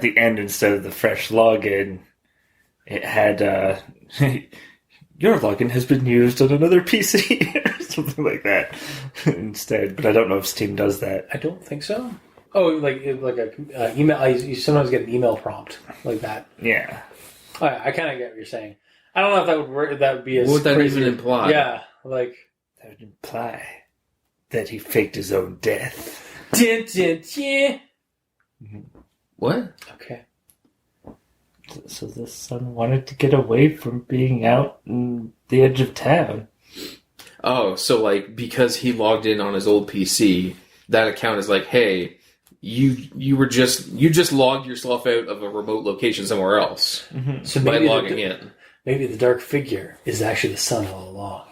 the end, instead of the fresh login, it had your login has been used on another PC or something like that instead. But I don't know if Steam does that. I don't think so. Oh, like a email. You sometimes get an email prompt like that. Yeah. I kind of get what you're saying. I don't know if that would work. If that would be as what would that crazy. even imply? Yeah, like That would imply that he faked his own death. dun, dun, dun. What? Okay. So the son wanted to get away from being out in the edge of town. Oh, so like because he logged in on his old PC, that account is like, hey, you just logged yourself out of a remote location somewhere else So by maybe logging in. Maybe the dark figure is actually the son all along.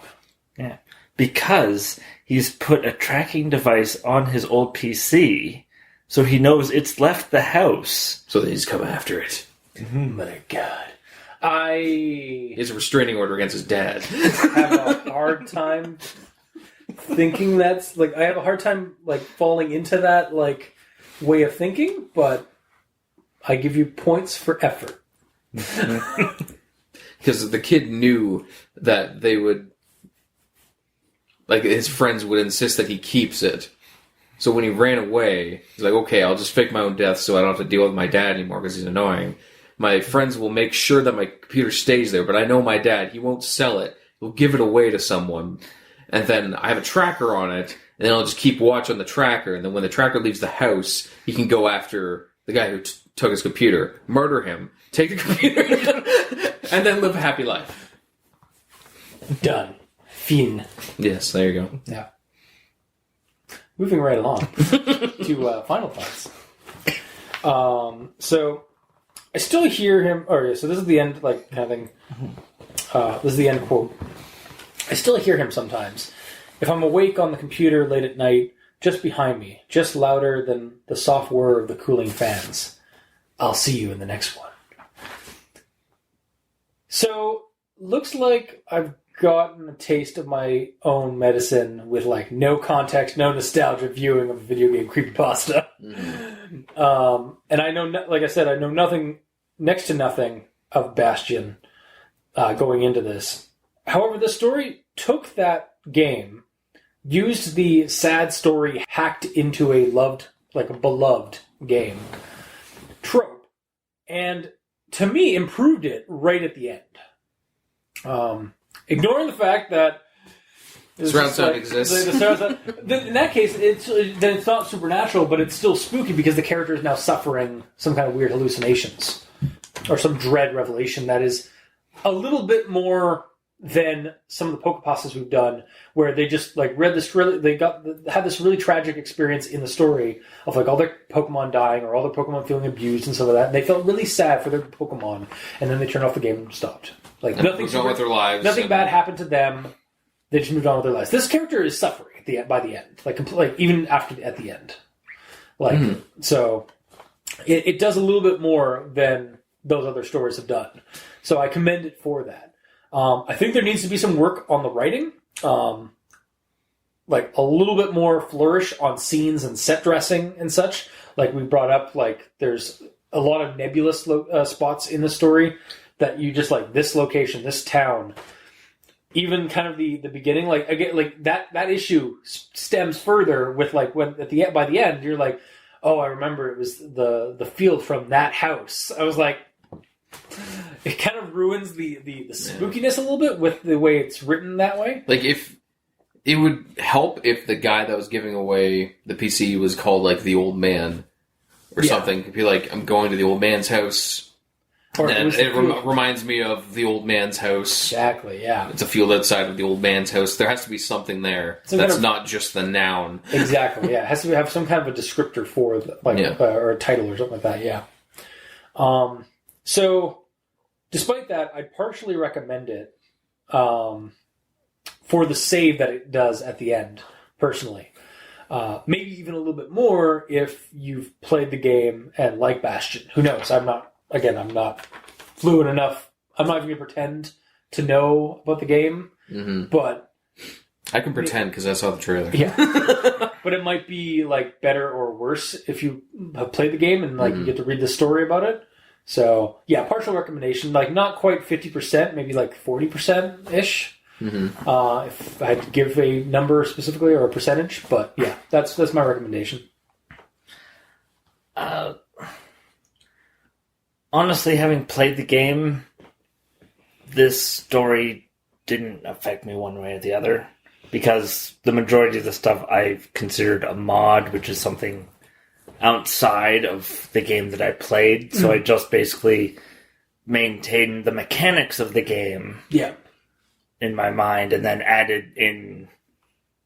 Yeah. Because he's put a tracking device on his old PC, so he knows it's left the house. So they just come after it. My God. He has a restraining order against his dad. have a hard time thinking that's like I have a hard time like falling into that like way of thinking, but I give you points for effort. Because the kid knew that they would, like, his friends would insist that he keeps it. So when he ran away, he's like, okay, I'll just fake my own death so I don't have to deal with my dad anymore because he's annoying. My friends will make sure that my computer stays there, but I know my dad, he won't sell it. He'll give it away to someone. And then I have a tracker on it, and then I'll just keep watch on the tracker, and then when the tracker leaves the house, he can go after the guy who took his computer, murder him, take the computer, and then live a happy life. Done. Fin. Yes, there you go. Yeah. Moving right along to final thoughts. So I still hear him. So this is the end, like kind of thing. This is the end quote. I still hear him sometimes. If I'm awake on the computer late at night, just behind me, just louder than the soft whir of the cooling fans. I'll see you in the next one. So looks like I've gotten a taste of my own medicine with like no context, no nostalgia viewing of a video game creepypasta. And I know, like I said, I know nothing, next to nothing of Bastion going into this. However, the story took that game, used the sad story hacked into a beloved game trope, and to me improved it right at the end. Ignoring the fact that Surround sound exists. In that case, it's not supernatural, but it's still spooky because the character is now suffering some kind of weird hallucinations or some dread revelation that is a little bit more than some of the Pokepastas we've done, where they just like had this really tragic experience in the story of like all their Pokemon dying or all their Pokemon feeling abused and some of that, and they felt really sad for their Pokemon, and then they turned off the game and stopped. Like nothing with their lives. Nothing bad happened to them. They just moved on with their lives. This character is suffering by the end, like even at the end. So it does a little bit more than those other stories have done. So I commend it for that. I think there needs to be some work on the writing, like a little bit more flourish on scenes and set dressing and such. Like we brought up, like there's a lot of nebulous spots in the story that you just like this location, this town. Even kind of the beginning, like again, like that issue stems further with like when by the end you're like, oh, I remember it was the field from that house. I was like, it kind of ruins the spookiness a little bit with the way it's written that way. Like if it would help if the guy that was giving away the PC was called like the old man or something. It'd be like, I'm going to the old man's house. Or and it reminds me of the old man's house. Exactly, yeah. It's a field outside of the old man's house. There has to be something there that's not just the noun. Exactly, yeah. It has to have some kind of a descriptor for or a title or something like that, yeah. So, despite that, I'd partially recommend it for the save that it does at the end, personally. Maybe even a little bit more if you've played the game and like Bastion. Who knows? I'm not fluent enough. I'm not even going to pretend to know about the game, but I can pretend because I saw the trailer. Yeah. But it might be like better or worse if you have played the game and like you get to read the story about it. So yeah, partial recommendation, like not quite 50%, maybe like 40%-ish. If I had to give a number specifically or a percentage, but yeah, that's my recommendation. Honestly, having played the game, this story didn't affect me one way or the other, because the majority of the stuff I've considered a mod, which is something outside of the game that I played. So I just basically maintained the mechanics of the game in my mind and then added in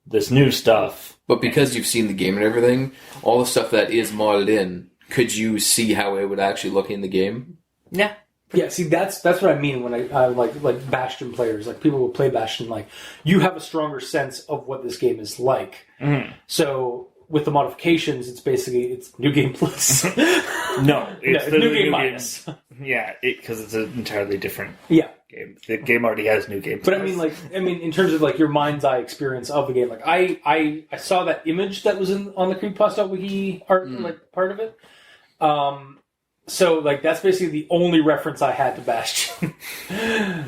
this new stuff. But because you've seen the game and everything, all the stuff that is modded in, could you see how it would actually look in the game? Yeah. Yeah, see, that's what I mean when I like Bastion players, like people who play Bastion, like you have a stronger sense of what this game is like. So with the modifications, it's basically New Game Plus. No, it's the New Game Minus. Yeah, because it's an entirely different game. The game already has New Game But Plus. I mean, in terms of like your mind's eye experience of the game, like I saw that image that was on the creepypasta.wikia art, like part of it. So, like, that's basically the only reference I had to Bastion.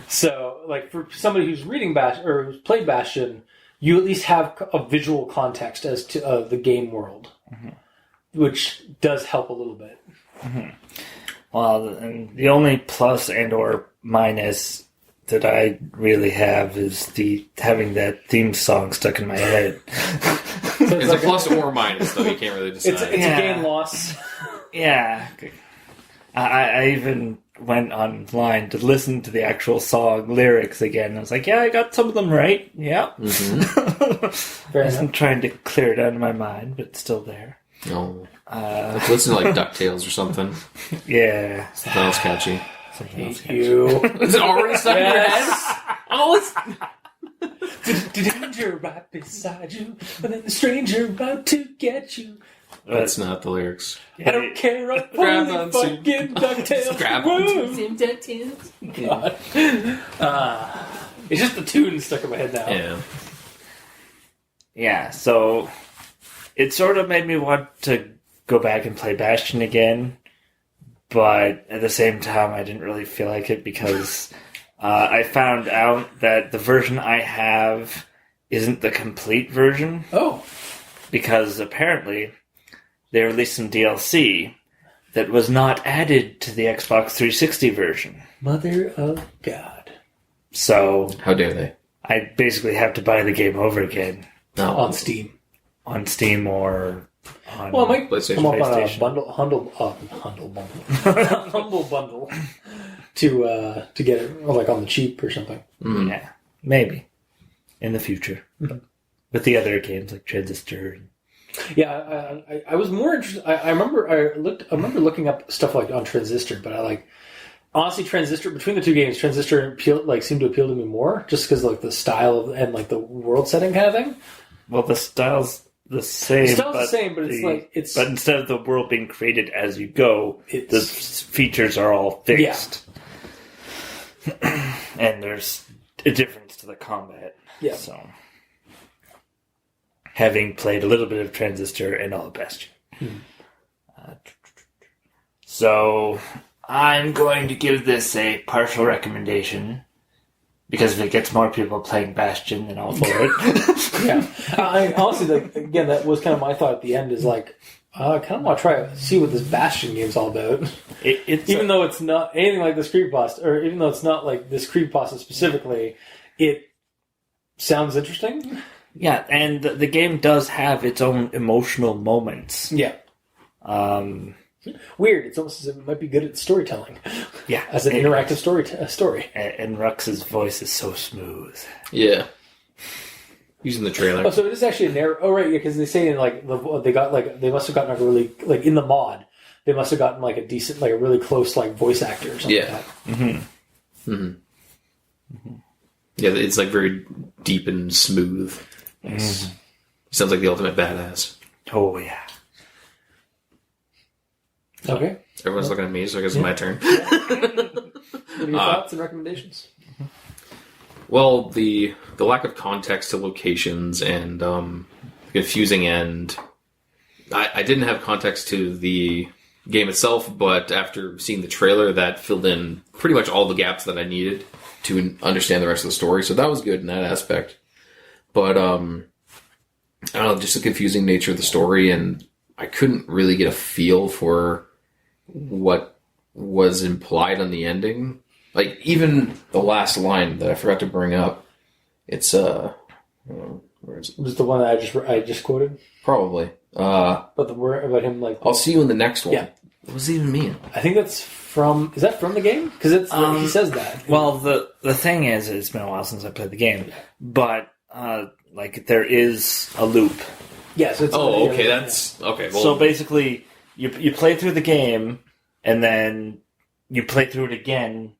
So, like, for somebody who's reading Bastion, or who's played Bastion, you at least have a visual context as to the game world, which does help a little bit. Well, and the only plus and or minus that I really have is having that theme song stuck in my head. So it's like a plus or minus, though. You can't really decide. It's a game loss. Yeah. I even went online to listen to the actual song lyrics again. I was like, yeah, I got some of them right. Yeah. I'm trying to clear it out of my mind, but it's still there. No. Like listen to like DuckTales or something. Yeah. Something else catchy. You. Is it already stuck in your head? Oh, it's... The danger right beside you, and then the stranger out to get you. That's not the lyrics. I don't care. I'm Grab only on fucking DuckTales. Grab on DuckTales. God. It's just the tune stuck in my head now. Yeah. Yeah, so it sort of made me want to go back and play Bastion again, but at the same time I didn't really feel like it because I found out that the version I have isn't the complete version. Oh. Because apparently they released some DLC that was not added to the Xbox 360 version. Mother of God. So... How dare they? I basically have to buy the game over again. No. On Steam. On Steam or on Well, it might PlayStation. come up on a PlayStation. humble bundle to get it like on the cheap or something. Yeah, maybe. In the future. With the other games like Transistor. Yeah, I was more interested. I remember looking up stuff like on Transistor, but honestly, Transistor between the two games, Transistor seemed to appeal to me more, just because like the style and like the world setting kind of thing. Well, the style's the same. The style's the same, but But instead of the world being created as you go, the features are all fixed. Yeah. And there's a difference to the combat. Yeah. So, having played a little bit of Transistor and all of Bastion. So, I'm going to give this a partial recommendation. Because if it gets more people playing Bastion, then I'll for it. Yeah. I honestly, again, that was kind of my thought at the end, is like, I kind of want to try see what this Bastion game's all about. Even though it's not anything like this creepypasta, or even though it's not like this creepypasta specifically, it sounds interesting. Yeah, and the game does have its own emotional moments. Yeah. Weird. It's almost as if it might be good at storytelling. Yeah. As an interactive story. And Rux's voice is so smooth. Yeah. Using the trailer. Oh, so it is actually a narrative. Oh, right, yeah, because they say in like they must have gotten like a really like in the mod, they must have gotten like a decent, like a really close like voice actor or something. Yeah. Yeah, it's like very deep and smooth. Nice. He sounds like the ultimate badass. Oh, yeah. Okay. Everyone's looking at me, so I guess it's my turn. What are your thoughts and recommendations? Well, the lack of context to locations and confusing end. I didn't have context to the game itself, but after seeing the trailer, that filled in pretty much all the gaps that I needed to understand the rest of the story. So that was good in that aspect. But I don't know, just the confusing nature of the story, and I couldn't really get a feel for what was implied on the ending. Like, even the last line that I forgot to bring up, it's where is it? Was the one that I just quoted? Probably. But the word about him, like, I'll see you in the next one. Yeah. What does it even mean? I think that's from. Is that from the game? Because he says that. Well, the thing is, it's been a while since I played the game, but like there is a loop. Yes. Yeah, so okay. That's okay. Well, so basically, you play through the game, and then you play through it again,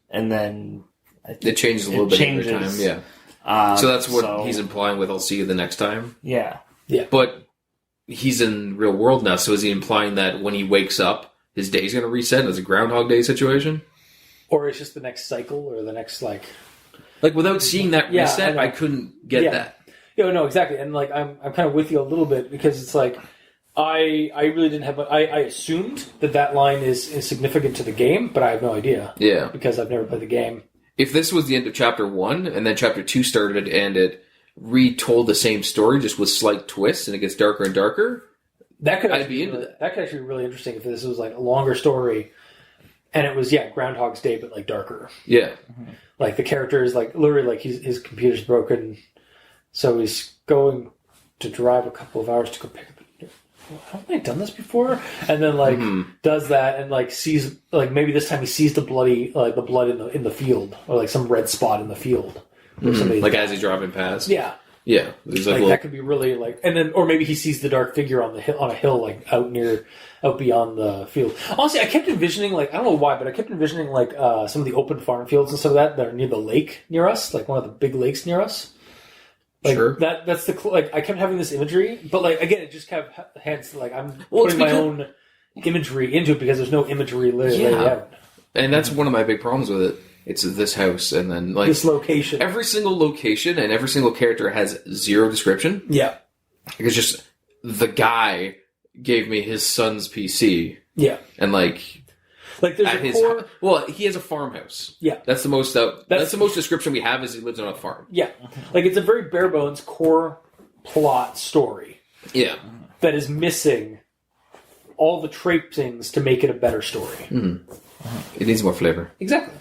and then it changes a little bit every time. Yeah. So that's what he's implying with "I'll see you the next time." Yeah. Yeah. But he's in real world now, so is he implying that when he wakes up, his day's going to reset as a Groundhog Day situation? Or it's just the next cycle, or the next, like without seeing that reset, I couldn't get that. Yeah, no, exactly. And, like, I'm kind of with you a little bit, because it's like, I really didn't have... I assumed that line is significant to the game, but I have no idea. Yeah. Because I've never played the game. If this was the end of Chapter 1, and then Chapter 2 started, and it retold the same story, just with slight twists, and it gets darker and darker, I'd be into that. That could actually be really interesting if this was, like, a longer story, and it was, Groundhog's Day, but, like, darker. Yeah. Mm-hmm. Like, the character is, like, literally, like, his computer's broken, so he's going to drive a couple of hours to go pick up... Haven't I done this before? And then, like, does that, and, like, sees, like, maybe this time he sees the blood in the field, or, like, some red spot in the field. Like, as he's driving past? Yeah. Yeah. Like, that could be really, like... And then... Or maybe he sees the dark figure on a hill, like, out beyond the field. Honestly, I kept envisioning, like... I don't know why, but I kept envisioning, like, some of the open farm fields and stuff like that are near the lake near us. Like, one of the big lakes near us. Like, sure. That's the... Like, I kept having this imagery, but, like, again, it just kind of heads... Like, I'm putting my own imagery into it because there's no imagery laid out. And that's one of my big problems with it. It's this house, and then, like... This location. Every single location and every single character has zero description. Yeah. It's just, the guy gave me his son's PC. Yeah. And, like... Like, there's at his well, he has a farmhouse. Yeah. That's the most... That's the most description we have, is he lives on a farm. Yeah. Like, it's a very bare-bones core plot story. Yeah. That is missing all the trappings to make it a better story. Mm-hmm. It needs more flavor. Exactly.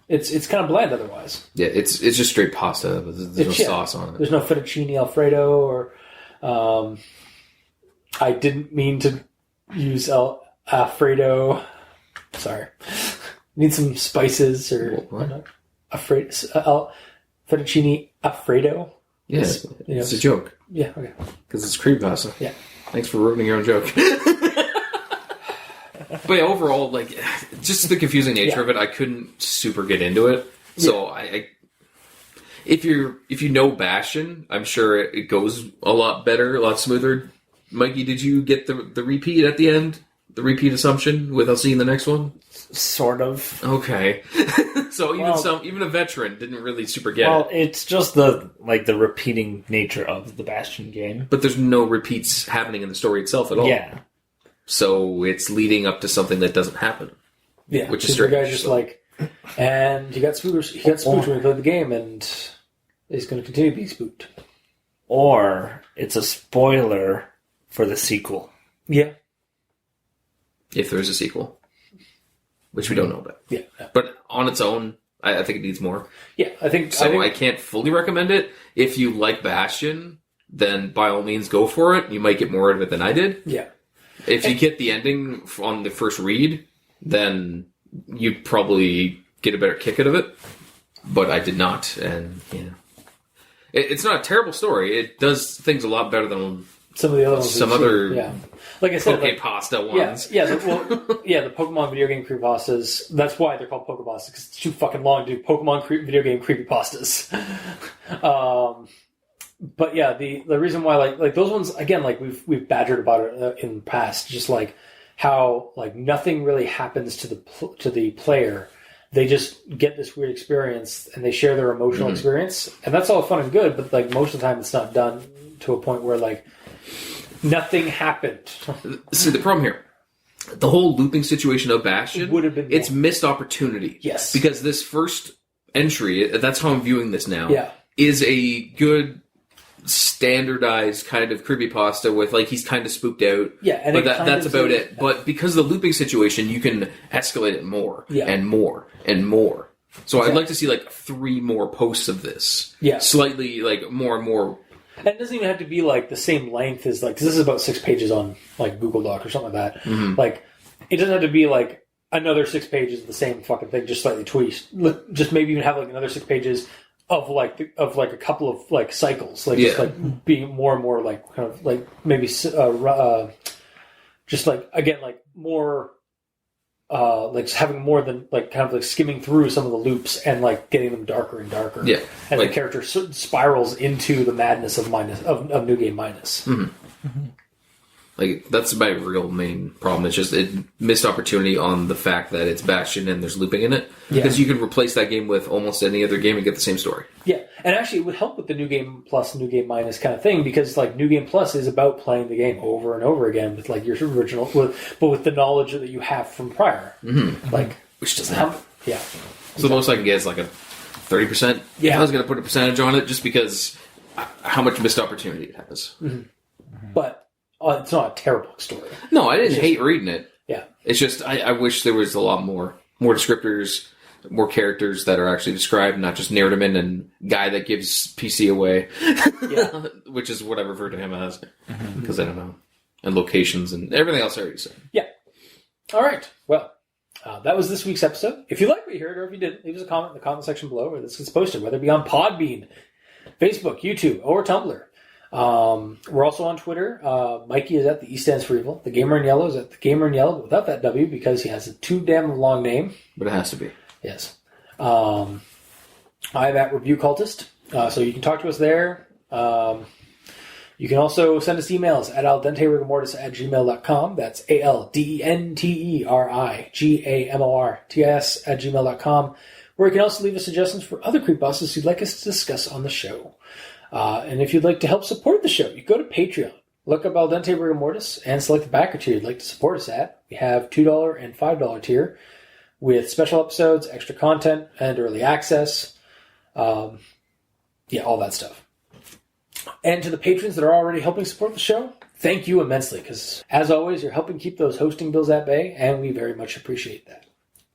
It's kind of bland otherwise. Yeah, it's just straight pasta. There's no sauce on it. There's no fettuccine Alfredo, or I didn't mean to use Alfredo. Sorry. Need some spices or what? Fettuccine Alfredo. Yeah, it's a joke. Yeah, okay. Because it's creepypasta. Yeah. Thanks for ruining your own joke. But yeah, overall, like, just the confusing nature of it, I couldn't super get into it. So I if you know Bastion, I'm sure it goes a lot better, a lot smoother. Mikey, did you get the repeat at the end? The repeat assumption with I'll see you in the next one? Sort of. Okay. So even a veteran didn't really super get it. Well, it's just the repeating nature of the Bastion game. But there's no repeats happening in the story itself at all. Yeah. So it's leading up to something that doesn't happen. Yeah. Which is strange. The guy's just like, and he got spooked when he played the game, and he's going to continue to be spooked. Or it's a spoiler for the sequel. Yeah. If there's a sequel. Which we don't know about. Yeah. But on its own, I think it needs more. Yeah, I think... I can't fully recommend it. If you like Bastion, then by all means go for it. You might get more out of it than I did. Yeah. If you get the ending on the first read, then you'd probably get a better kick out of it. But I did not, and it's not a terrible story. It does things a lot better than some of the other ones. Like I said, creepypasta ones. The Pokemon video game creepypastas. That's why they're called Pokepastas, because it's too fucking long to do Pokemon video game creepypastas. But yeah, the reason why like those ones again, like we've badgered about it in the past, just like how like nothing really happens to the player. They just get this weird experience and they share their emotional experience, and that's all fun and good. But like most of the time, it's not done to a point where like nothing happened. See, the problem here, the whole looping situation of Bastion would have been it's missed opportunity. Yes, because this first entry, that's how I'm viewing this now. Yeah. Is a good standardized kind of creepypasta with like he's kind of spooked out. Yeah, and but that's about it. But because of the looping situation, you can escalate it more and more and more. So I'd like to see like 3 more posts of this. Yeah, slightly like more and more. And it doesn't even have to be like the same length as like, 'cause this is about 6 pages on like Google Doc or something like that. Mm-hmm. Like it doesn't have to be like another 6 pages of the same fucking thing, just slightly tweaked. Just maybe even have like another 6 pages of like a couple of like cycles, like just like being more and more like kind of like maybe just like again like more like having more than like kind of like skimming through some of the loops and like getting them darker and darker. Yeah, and like, the character spirals into the madness of New Game Minus. Mm-hmm. Mm-hmm. Like that's my real main problem. It's just it missed opportunity on the fact that it's Bastion and there's looping in it. Because you could replace that game with almost any other game and get the same story. Yeah, and actually it would help with the New Game Plus, New Game Minus kind of thing, because like New Game Plus is about playing the game over and over again with like your original, but with the knowledge that you have from prior. Mm-hmm. Like which doesn't happen. Yeah. So the most I can get is like a 30%. Yeah. I was going to put a percentage on it just because how much missed opportunity it has. Mm-hmm. Mm-hmm. But it's not a terrible story. No, I didn't hate reading it. Yeah. It's just I wish there was a lot more descriptors, more characters that are actually described, not just Nerdaman and guy that gives PC away. Yeah. Which is what I refer to him as. Because I don't know. And locations and everything else I already said. Yeah. All right. Well, that was this week's episode. If you like what you heard or if you didn't, leave us a comment in the comment section below where this gets posted, whether it be on Podbean, Facebook, YouTube, or Tumblr. We're also on Twitter. Mikey is at the E stands for evil. The Gamer in Yellow is at the Gamer in Yellow, but without that W because he has a too damn long name. But it has to be. Yes. I'm at Review Cultist, so you can talk to us there. You can also send us emails at aldenterigamortis@gmail.com. That's aldenterigamortis@gmail.com, where you can also leave us suggestions for other creepypastas you'd like us to discuss on the show. And if you'd like to help support the show, you go to Patreon. Look up Al Dente Rigamortis and select the backer tier you'd like to support us at. We have $2 and $5 tier with special episodes, extra content, and early access. All that stuff. And to the patrons that are already helping support the show, thank you immensely, because as always, you're helping keep those hosting bills at bay, and we very much appreciate that.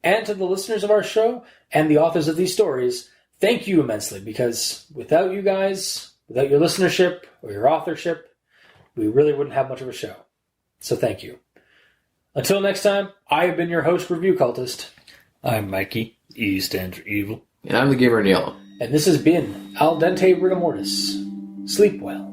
And to the listeners of our show and the authors of these stories, thank you immensely, because without you guys, without your listenership or your authorship, we really wouldn't have much of a show. So thank you. Until next time, I have been your host, Review Cultist. I'm Mikey. E stands for evil. And I'm the Gamer in Yellow. And this has been Al Dente Rigamortis. Sleep well.